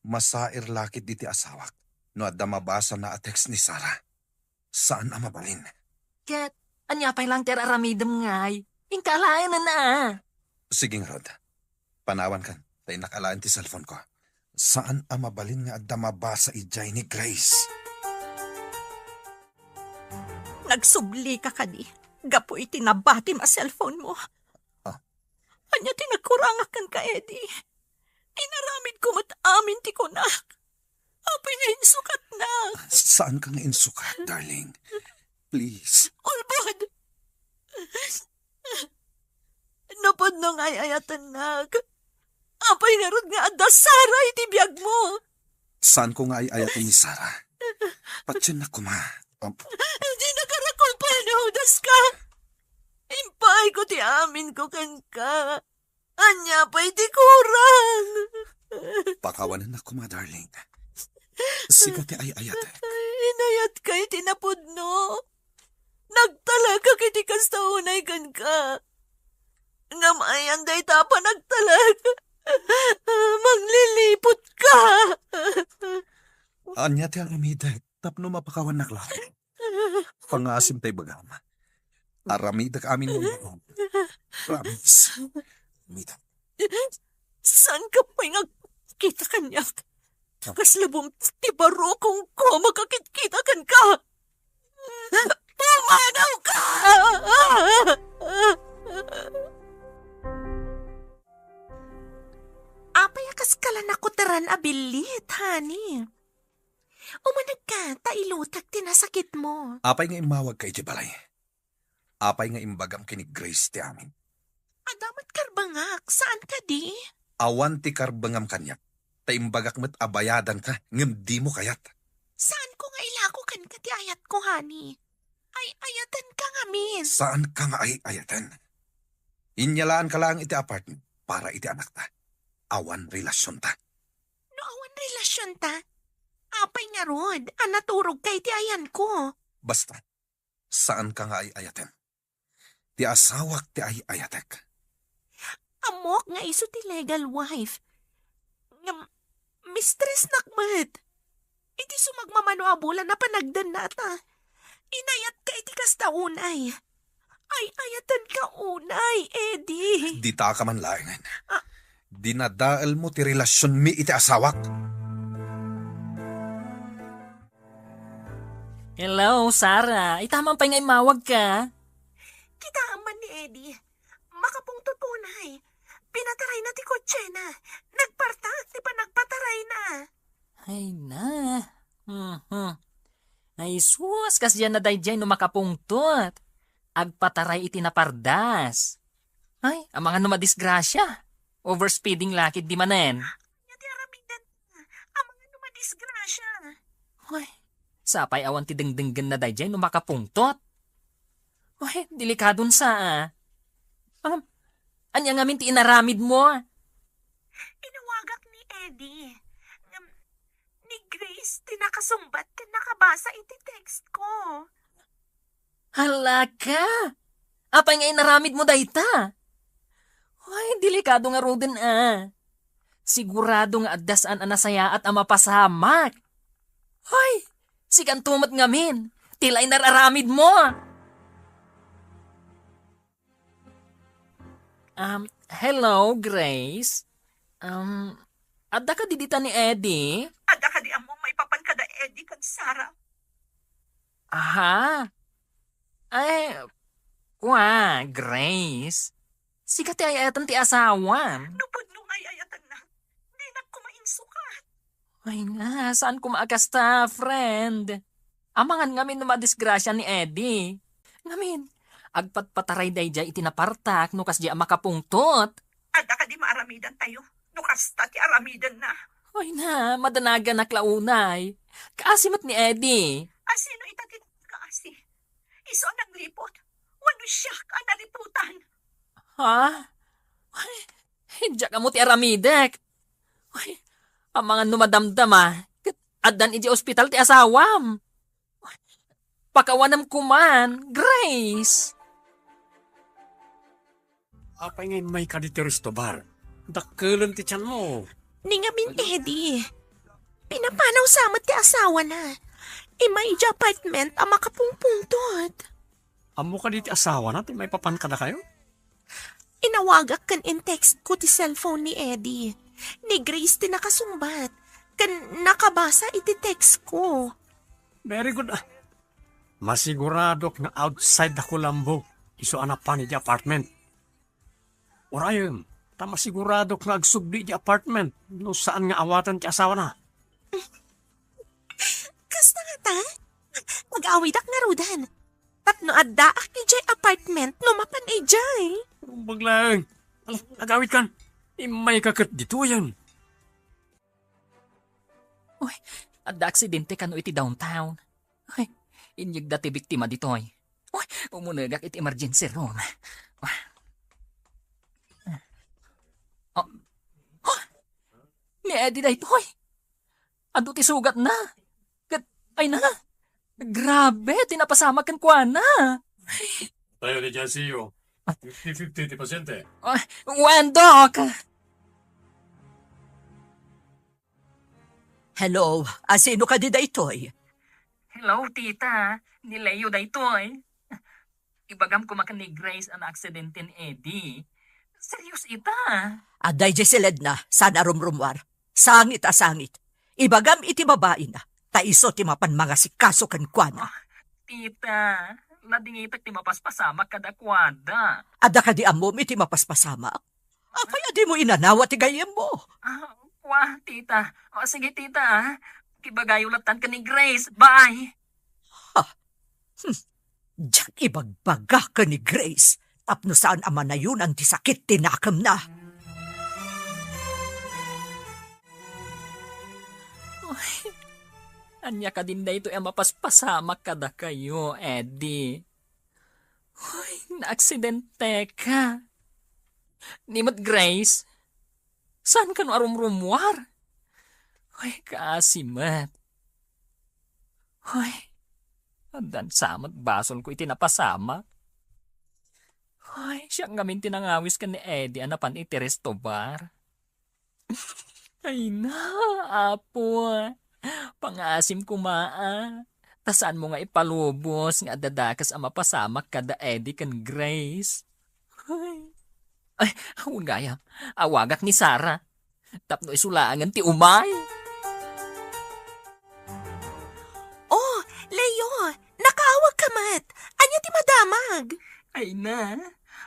Masair lakit diti asawak. No adda mabasa na a text ni Sara. Saan ang mabalin? Ket, anyapay lang ter aramidem ngay. Ingkalayan na na. Sige nga, Rod. Panawan kan. Tayo nakalaan ti cellphone ko. Saan ang mabalin nga adda mabasa ijay ni Grace? Nagsubli ka kani. Gapo iti nabati ma cellphone mo. Anya tinagkurangakan ka, Eddie. Inaramid ko mat amin ti ko na. Apay na insukat na. Saan ka nga insukat, darling? Please. Ulbod. Napod nung ayayatan nag. Apay nga ron nga adda Sara iti biyag mo. Saan ko nga ay ayatin ni Sara? Patsin na kuma. Hindi nakarakol pa naudas ka. Impay ko ti amin ko kan ka. Anya pa iti kurang. Pakawanan na kuma, darling. Siga ti ay ayat. Inayat ka iti napudno. Nagtalaga kiti kastaunay kan ka. Ngamayan day tapa nagtalaga. Maglilipot ka. Anya ti aramida. Tapno mapakawan na klaro. Pangasim tay bagama. Aramidak amin mo. Promise. Mida. Saan ka pa nga kita kanyak? Kaslabong tibaro kung ko makakit-kita kan ka. Pumanaw ka! Apay akas kalan ako taran abilit, honey. Umanag ka, tailutag tinasakit mo. Apay nga imawag kay Jebalay. Apay nga imbagam kinig Grace ti amin. Adamat karbangak, saan ka di? Awan ti karbangam kanyak. Ta imbagak met abayadan ka, ngem di mo kayat. Saan ko nga ilako kan ka ti ayat ko, honey? Ay, ayatan ka nga, miss. Saan ka nga ay ayatan? Inyalaan ka lang iti apartment para iti anak ta. Awan relasyon ta. No awan relasyon ta? Apay nga rod, anaturog kay ti ayan ko. Basta, saan ka nga ay ayaten? Ti asawak ti ay ayatek. Amok nga iso ti legal wife. Mistress nakmat. Iti sumagmamano abulan na panagdan nata. Inayat ka iti kastaunay. Ay, ayatan ka unay, Eddie. Di ta ka man laingan. Dinadaal mo ti relasyon mi iti asawak. Hello, Sara. Itamang pa nga imawag ka. Kita man ni Eddie. Makapong tutunay. Pinataray na ti kotse na. Nagparta, ti pa nagpataray na. Ay na. Ay sus, kasyan na day dyan no makapungtot. Agpataray iti napardas. Ay, ang mga numadisgrasya. Overspeeding lakit di manen. Yati aramidan na. Ang mga numadisgrasya. Ay, sapay awan ti dengdenggan na day dyan no makapungtot. Ay, delikadon sa anya nga minti inaramid mo. Inawagak ni Eddie. Ni Grace, tinakasumbat ka nakabasa iti text ko. Hala ka! Apay nga inaramid mo dayta? Ay, delikado nga roden Sigurado nga addasaan anasaya at amapasamak. Ay, sikan tumat ngamin. Tilay nararamid mo. Hello, Grace. Adda ka didita ni Eddie? Ada ka di amo may papan kada Eddie kan Sarah. Aha. Ay, Grace. Sikat ti ayatan ti asawan. Nupod nung ayayatan na. Di na kumainsukat. Ay nga, saan kumaakasta, friend? Amangan ngamin na madisgrasya ni Eddie. Ngamin, agpatpataray day jay itinapartak no kas di makapungtot. Ada ka di maaramidan tayo. Nukasta ti aramidan na. Ay na, madanaga na klaunay. Kaasimat ni Eddie. Asino itatit kaasi? Iso nang lipot. Wano siya ka naliputan. Ha? Ay, hindi ka mo ti aramidek. Ay, ang mga numadamdama. Adan iji ospital ti asawam. Ay, pakawanam kuman, Grace. Apay ngayon may kaditeris to bar. Dakkelan ti tiyan mo. Ni nga min Eddie. Pinapanaw samat ti asawa na. Imay iti apartment ang makapungpungtot. Amo ka diti asawa natin, may papan ka na kayo? Inawagak kan in text ko ti cellphone ni Eddie. Ni Grace ti nakasumbat. Kan nakabasa iti text ko. Very good. Masigurado nga outside da Kulambo. Iso anak pa ni di apartment. Orayom, masigurado nga agsubli di apartment. No saan nga awatan ti asawa na. Kasta nga ta? Mag-awidak nga rudan. Tapno adda akijay apartment no mapan ijay. Baglang. Nagawit kan. May kakat dito yan. Uy, adda aksidente ka no iti downtown. Ay, inyag dati biktima ditoy. Uy, umunagak iti emergency room. Ni Eddie na itoy. Ado ti sugat na. Ay na. Grabe, tinapasama kan kwa na. Tayo ni Jansiyo. 50-50 pasyente. Wendok! Hello, asino ka di daytoy? Hello, tita. Nileyo da itoy. Ibagam ko makan ni Grace ang aksidente ni Eddie. Serious ita. Aday di silid na, sana rumrumwar. Sangit a sangit. Ibagam iti babae na. Taiso ti mapan mga sikaso kan kwana. Tita, ladingitak ti mapaspasamak kada kwada. Ada ka di amom iti mapaspasama. Kaya di mo inanawa ti gayem mo. Tita. Sige, tita. Kibagayulatan ka ni Grace. Bye. Diyan ibagbaga ka ni Grace. Tapno saan ama na yun ang tisakit tinakam na. Anya ka din da ito ang mapaspasamak kada kayo, Eddie. Uy, naaksidente ka. Nimot Grace, saan ka no arumrumwar? Uy, kaasimat. Uy, andan samat basol ko itinapasamak. Uy, siyang gamin tinangawis ka ni Eddie anapan iti resto bar. Ay na, apo. Pangasim kumaa. Tasaan mo nga ipalubos nga dadakas ang mapasamak kada Eddie kan Grace. Ay, gaya. Awagak ni Sarah. Tapno isulangan ti umay. Oh, Leo, nakaawag ka mat. Anya ti madamag. Ay na,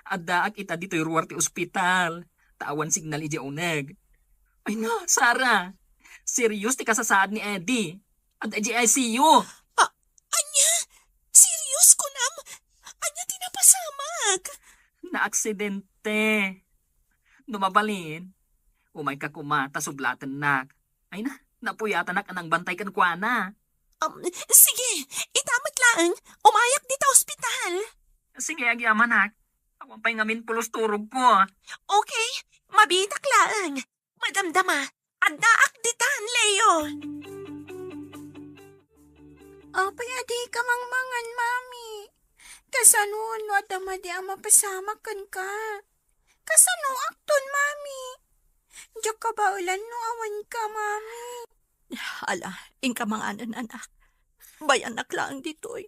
adaak ita dito'y ruwar ti ospital. Tawan signal iji uneg. Ay na, Sarah. Serious ti kasasaad ni Eddie. At ICU. Anya? Serious ko nam? Anya tinapasamag? Naaksidente. Numabalin. Umay ka kumata sublatan nak. Ay na, napuyatan nak anang bantay kan kuana. Sige, itamat lang. Umayak dito ospital. Sige, agyaman ha. Awan pa'y ngamin pulos turog ko. Okay, mabitak lang. Madamdama, adaak ditan, Leo. Apay adi ka mangmangan, mami. Kasano no adama di ang mapasamakan ka. Kasano akton, mami. Diyak ka ba ulan no awan ka, mami. Ala, ingka mga anak. Bayanak lang dito'y.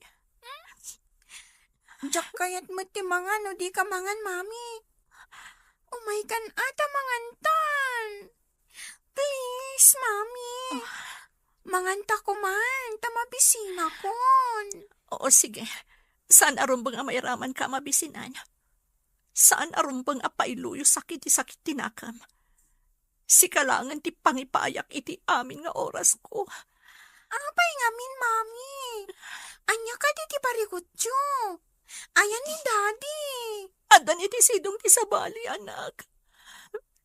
Diyak kayat mo ti mangan no di ka mangan, mami. Umay kan ata mangantan. Please, mami. Manganta ko man, tamabisina kon. Oo, sige. Saan arumbang ang mairaman ka mabisinan? Saan arumbang apailuyo sakit tinakam? Si kalangan ti pangipayak iti amin nga oras ko. Apay ngamin, mami. Anya ka di ti parikutyo. Ayan ni daddy. Adan iti sidong ti sabali, anak.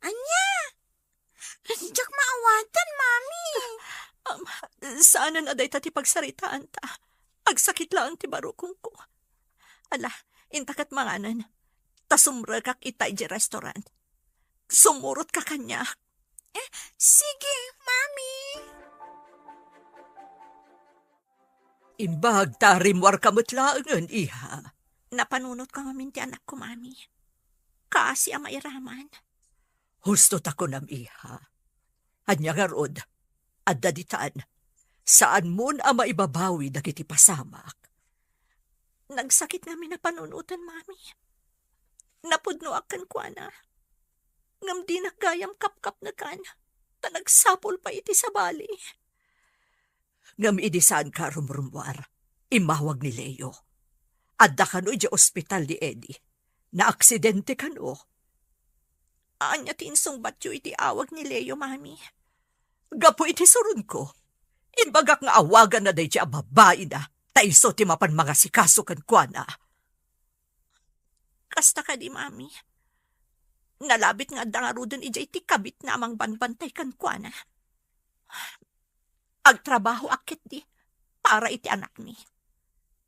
Anya? Diyak maawatan, mami. Saanan aday ta ti pagsaritaan ta? Agsakit lang ti barukong ko. Ala, intakat manganan. Tasumragak itay di restaurant. Sumurot ka kanya. Sige, mami. Imbag tarimwar kamutlaangan, iha. Napanunot ka ngamin ti anak ko, mami. Kasi ang mairaman. Husto ta ko nam, iha. Anya nga rod, at daditaan, saan mo na maibabawi dagiti pasamak? Nagsakit namin na panunutan, mami. Napudno akan kwa na. Ngam di nagayam kap-kap na kan, ta nagsapol pa iti sa bali. Ngam idisaan ka rumrumwar, imawag ni Leo. Adda kano di ospital di Eddie, na aksidente kano. Anya tinsong batyo iti awag ni Leo, mami. Gapo iti surun ko. Inbagak nga awagan na day di babae na, taiso ti mapan mga sikaso kan kwa na. Kasta ka di, mami. Nalabit nga dangarudan ijay ti kabit na amang banbantay kan kwa na. Agtrabaho akit di, para iti anak ni.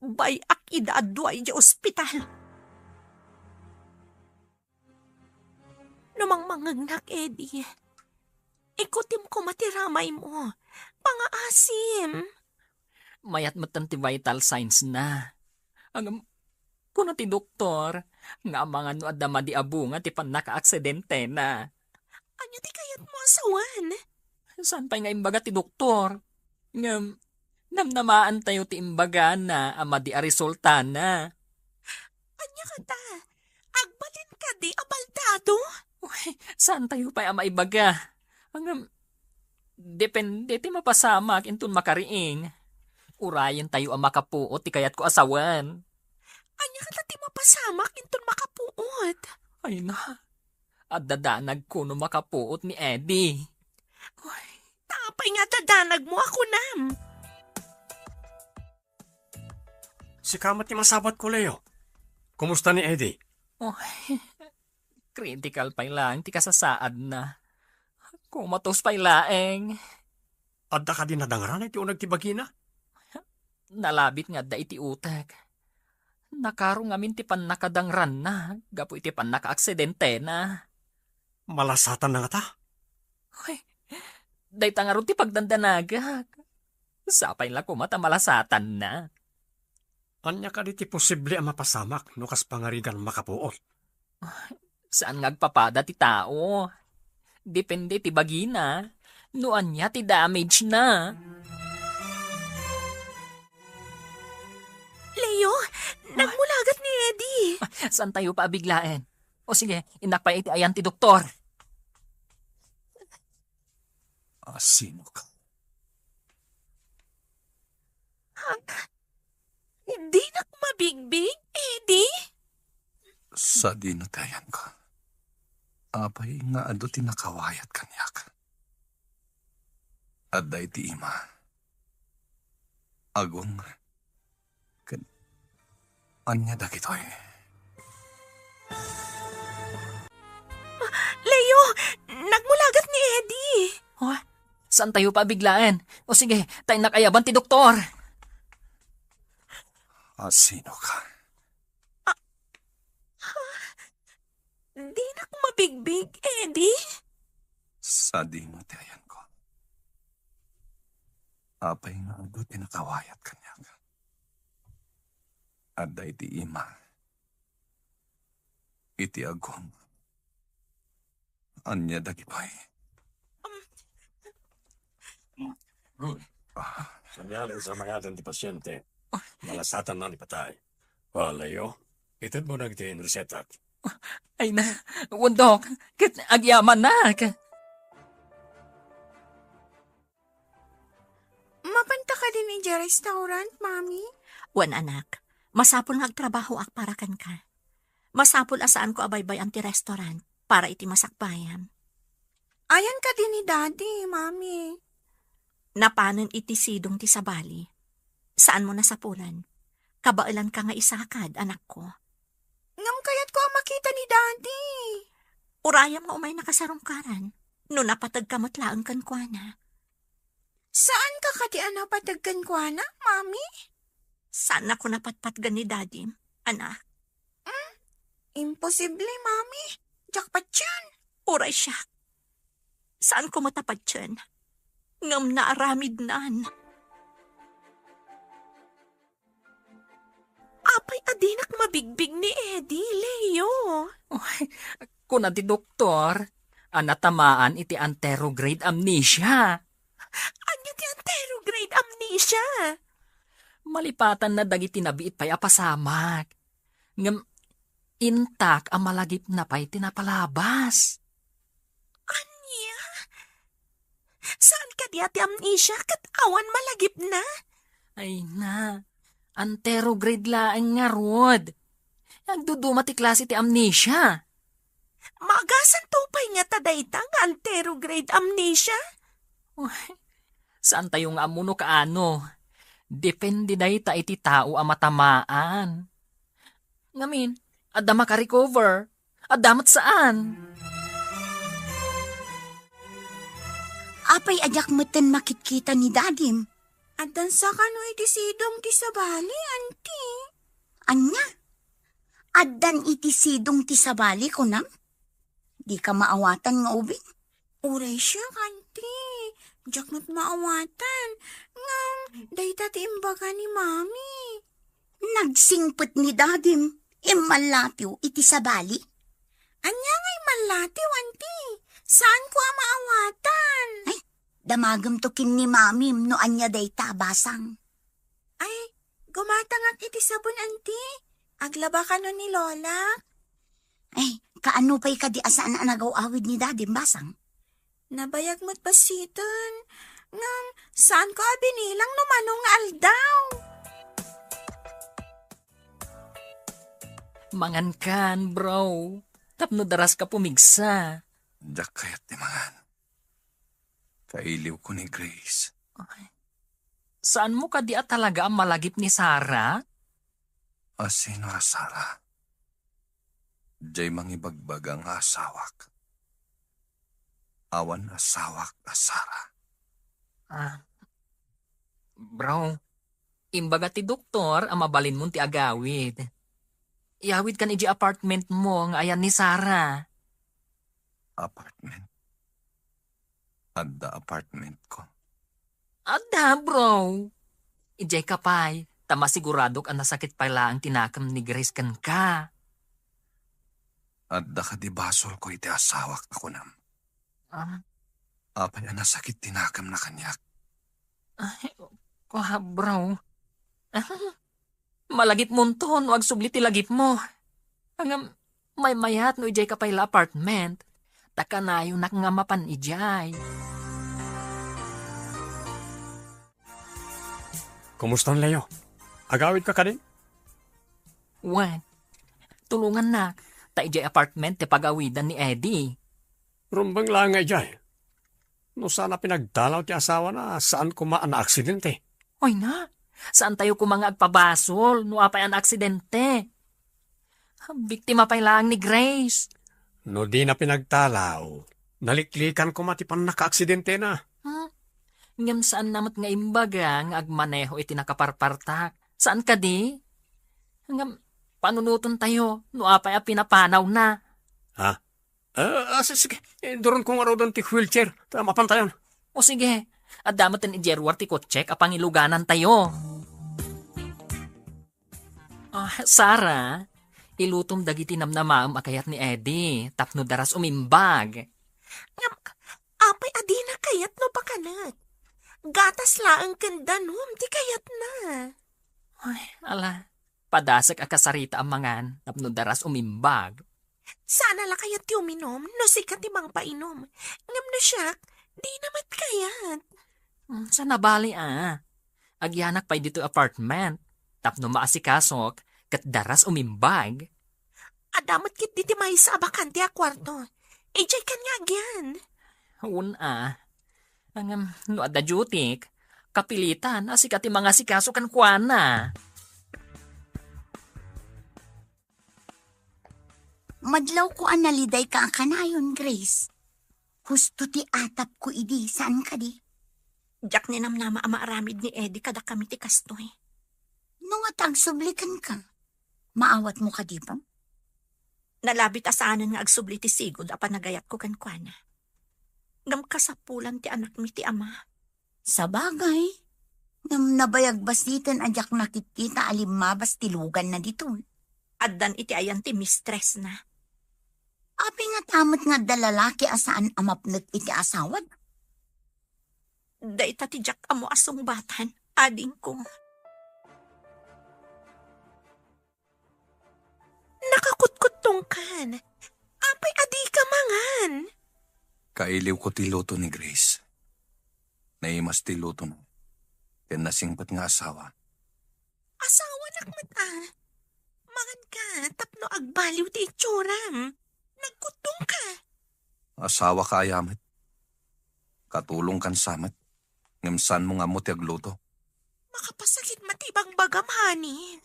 Bay ak idaadway di ospital. Numangmangagnak, Eddie. Ikutim ko matiramay mo. Pangaasim. Mayat matan ti vital signs na. Ang kuno ti doktor, nga mga no adama di abunga ti pan naka-aksidente na. Anya ti kayat mo asawan? Saan pa nga imbaga ti doktor? Ngam, namnamaan tayo ti imbaga na ama di a resulta na. Anya ka ta? Agbalin ka di abaldado? Uy, saan tayo pa ama ibaga? Ang depende ti mapasamak intun makariing. Urayan tayo ang makapuot ti kayat ko asawan. Anya ka ti mapasamak inton makapuot? Ay na, at dadanag ko no makapuot ni Eddie. Uy, tapay nga dadanag mo ako nam. Si kamat ni masabat ko, Leo. Kumusta ni Eddie? Oh, critical pa lang ti kasasaad na. Kumatos pa laeng. Adda ka din nadangaran iti unag tibagi na? Nalabit nga da iti utek. Nakarong amin ti pan nakadangran na. Gapo iti pan naka-aksidente na. Malasatan na nga ta? Uy, day tangaron ti pagdandanagak. Sapay lang kumata malasatan na. Anya ka di ti posible ang mapasamak no kas pangarigan makapuot. Saan ngagpapada ti tao? Depende ti bagina. Noan niya ti damage na. Leo, nagmulagat ni Eddie. Saan tayo pa abiglaen? O sige, inak pa iti ayan ti doktor. Sino ka? Hindi na mabigbig, Eddie. Sa dinatayan ka. Apay nga ado tinakawayat kanyak. At day ti ima. Agong. Anya da kitoy. Leo, nagmulagat ni Eddie. Oh, saan tayo pa abiglaen? O sige, tayo nakayaban ti doktor. Sino ka? Di na ko mabigbig, Eddie. Sa di mo tiyayan ko. Apay nga ado tinakawayat kanya. Adda iti ima. Iti agong. Anya dagitoy. Sanyali sa mga ating pasyente. Malasatan na ni patay. Walayo, itad mo nagtiin resetat. Ay na, wundok, kit agyaman na. Mapanta ka din ni restaurant, Mami? Wan anak, masapol nga agtrabaho ak para kan ka. Masapol asaan ko abaybay ang ti restaurant para iti masakbayan. Ayan ka din ni Daddy, Mami. Napanan iti sidong ti sabali. Saan mo nasapulan? Kabailan ka nga isakad, anak ko. Ngam kaya't ko ang makita ni Daddy. Urayam nga umay nakasarungkaran. No napatag kamatlaan kan kwa na. Saan ka katian na patagkan ko na, Mami? Saan ako napatpatgan ni Daddy, anak? Imposible, Mami. Jakpat yan. Uray siya. Saan ko matapat yan? Ngam na aramid naan. Apay adinak mabigbig ni Eddie, Leo. Kuna ti doktor, anatamaan iti anterograde amnesia. Anya ti anterograde amnesia? Malipatan na dagiti nabiit pa'y apasamak. Ngam, intak ang malagip na pa'y tinapalabas. Anya? Saan ka di ati amnesia kat awan malagip na? Ay na, anterograde laang nga rod. Nagduduma ti klase ti amnesia. Magasan tupay nga tadaytang anterograde amnesia? Saan tayo nga amuno kaano? Depende dahi ta iti tao ang matamaan. Ngamin, adda makarecover. Adamat saan? Apay ajak meten makitkita ni Dadim. Adan sa kano iti sidong ti sabali, Auntie. Anya? Addan iti sidong ti sabali ko nam? Di ka maawatan nga ubing. Uray siya, Auntie. Diyak mo't maawatan. Ngam, dayta ti imbaga ni Mami. Nagsingpet ni Dadim. Imalatiw iti sabali. Anya nga'y malatiw, Auntie. Saan ko ang maawatan? Ay, damagam to kin ni Mami no anya dayta basang. Ay, gumatangak iti sabon, Auntie. Aglaba ka nun ni Lola. Ay, kaano pa'y kadi asaan na nagaw-awid ni Dadim basang? Nabayag mo't pasiton. Ngam, saan ko binilang numanong aldaw? Mangan kan, bro. Tapno daras ka pumigsa. Diyak kaya't ni mangan. Kailiw ko ni Grace. Saan mo ka di at talaga ang malagip ni Sarah? Asino asara? Diyay mangibagbag ang asawak. Awan asawak asara. Bro, imbaga ti doktor ang mabalin mo ti agawid. Iawid ka ni di apartment mo nga ayan ni Sarah. Apartment. Adda apartment ko. Ada, bro. Ijay ka pa'y, tama siguradok ang nasakit pala ang tinakam ni Grace kan ka. Adda ka di basol ko iti asawak ako nam. Apay ang nasakit tinakam na kanyak. Kuha, bro. Malagip mo ton, wag subli ti lagip mo. Ang may mayat no ijay ka pala apartment. Taka na yung nakangamapan ijay. Kumusta Leo? Agawid ka din? Wan, tulungan na. Ta ijay apartment ti pagawidan ni Eddie. Rumbang lang nga ijay. No sana pinagdalaw ti asawa na saan kuma ang aksidente. Oy na, saan tayo kumanga agpabasol no apay ang aksidente? Biktima pa lang ni Grace. No di na pinagdalaw, naliklikan ko matipan naka-aksidente na. Ngam saan namat nga imbaga nga agmaneho iti nakaparpartak. Saan ka di? Ngam panunuton tayo no apay a pinapanaw na. Ha? Sige. Doon ko nga raw doon ti wheelchair. Mapantayan. O sige, at damatin ijerwar ti kotsek apang iluganan tayo. Sara, ilutom dagiti namnamaam akayat ni Eddie, tapno daras umimbag. Apay adina kayat no pakanat. Gatas laang kandanom, di kayat na. Ay, ala, padasak akasarita ang mangan, tapno daras umimbag. Sana la kayat ti uminom, no sikat ti mang painom. Ngam na siyak, di namat kayat. Sa nabali agyanak pa'y dito apartment, tapno maasikasok, kat daras umimbag. Adamat kit di ti may sa abakan ti a kwarto. Ejay kan nga agyan. No ada jutik, kapilitan, asikat ti mga sikasok kan kuana. Madlaw ko analiday ka ang kanayon, Grace. Husto ti atap ko idi, saan ka di? Jack ni namnama ama aramid ni Eddie kada kami ti kastoy. Nung atagsublikan ka, maawat mo ka di ba? Nalabit asaanan nga agsubli ti sigod apan nagayat ko kankwana. Ngam kasapulan ti anak mi ti ama. Sa bagay, ngam nabayagbas ditan ajak nakikita alimabas tilugan na dito. Addan iti ayan ti mistress na. Api nga tamot nga dalalaki asaan amapnat iti asawad. Da ita ti Jack amo asong batan, ading ko. Nakakutkutong kan. Apay adi ka mangan. Kailiw ko ti luto ni Grace. Naimas ti luto no. Ken nasingpat nga asawa. Asawa nakmata. Mangan ka, tapno agbaliw ti itsuram. Nagkutong ka. Asawa ka ayamat. Katulong kan samat. Ngamsan mo nga mo ti agluto. Makapasakit matibang bagam, honey.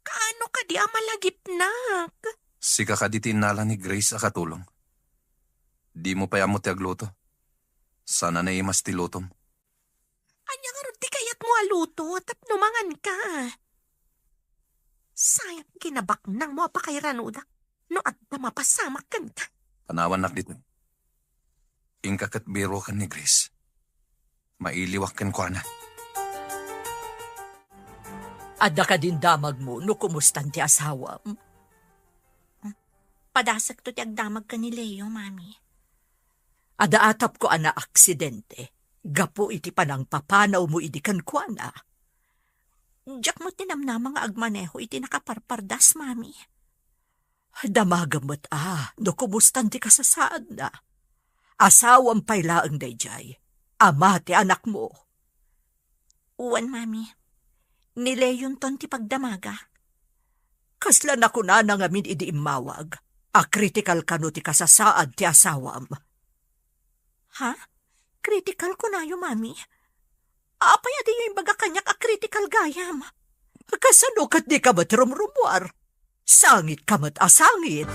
Kaano ka di amalagipnak? Sika ka di tinala ni Grace a katulong. Di mo pa mo ti agluto. Sana naimas ti lutom. Anya nga ron ti kayat mo aluto, tapno mangan ka. Sayang ginabak nang mo pa kay Ranuda. No at na mapasamak kan ka. Panawan nak dito. Ingkakat biro kan ni Grace. Mailiwak kan ko na. Adda ka din damag mo no kumustan ti asawa. Padasak to ti agdamag ka ni Leo, mami. Ada atap ko ana aksidente. Gapo iti panang papanaw mo iti kankwana. Diyak mo tinamnama nga agmaneho iti nakaparpardas, mami. Damagamot no kumustan ti kasasaad na. Asawang paylaang dayjay. Ama ti anak mo. Uwan, mami. Nileyon ton ti pagdamaga. Kasla na kuna na ngamin idi imawag. A critical kano ti kasasaad ti asawam. Ha? Critical ko na mami. Apay adi yung baga kanyak a critical gayam. Kasano kat di ka matrumrumuar? Sangit ka mat asangit.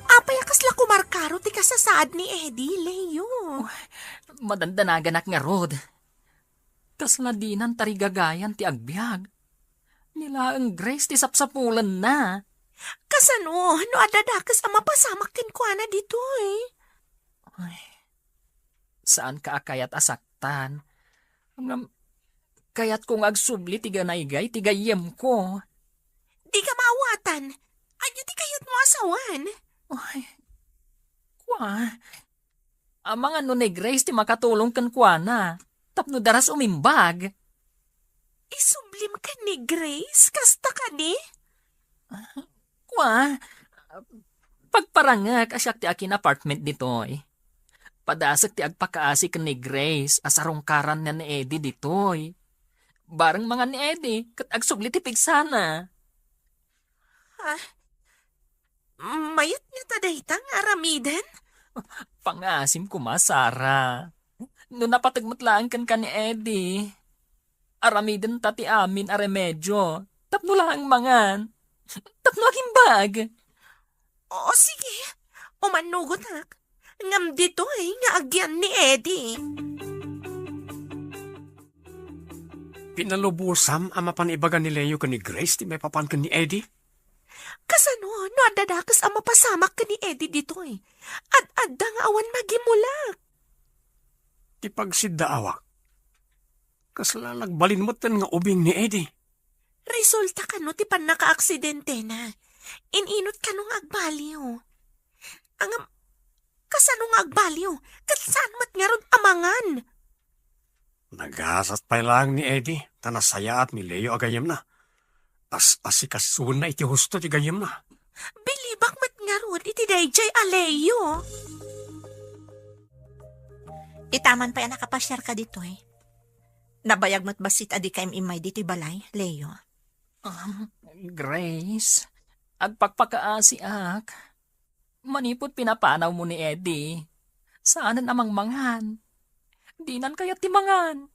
Apay akasla kumarkaro ti kasasaad ni Eddie, Leo. Madandanagan nga rod. Kasladinan tarigagayan ti agbyag. Nila ang Grace ti sapsapulan na. Kasano, no adadakas ang mapasamak kinkwana dito Ay, saan ka akayat asaktan? Kayat kong agsubli ti ganaygay ti gayem ko. Di ka maawatan. Anya ti kayat mo asawan. Ay, amang ano ni Grace ti makatulong kan kuana. Tapno daras umimbag. Isublim ka ni Grace? Kasta ka ni? Pagparangak asyak ti akin apartment ditoy. Padasak ti agpakaasi kan ni Grace asarongkaran na ni Eddie ditoy. Barang mga ni Eddie kat agsubli ti pigsana. Mayat niya tadaytang aramiden? Pangasim ko Sara. No napatagmatlaan kan ni Eddie. Aramiden tati amin a remedyo. Tapno lang mangan. Tapno agimbag. Oo, sige. Umanugot nak. Ngam dito nga agyan ni Eddie. Pinalubusam ama panibagan ni Leo ka ni Grace ti may papan ka ni Eddie? Madadakas ang mapasamak ka ni Eddie dito eh. Ad-adda nga awan magimulak. Ti pagsidaawa. Kasla nagbalin mo tan nga ubing ni Eddie. Resulta ka no, ti pan naka-aksidente na. Ininot ka nung agbaliw. Kasano nga agbaliw? Katsan mat nga ron amangan. Nagasat pa lang ni Eddie, tanasaya at ni Leo agayam na. Asikasuon na iti husto ti gayam na. Bilibak mat nga ron, iti dayjay aleyo. Itaman pa yan nakapasyar ka dito eh. Nabayag mo't basit adi ka imay dito balay, Leo. Grace, agpagpakaasi ak. Manipot pinapanaw mo ni Eddie. Saanan amang manghan? Dinan kaya timangan.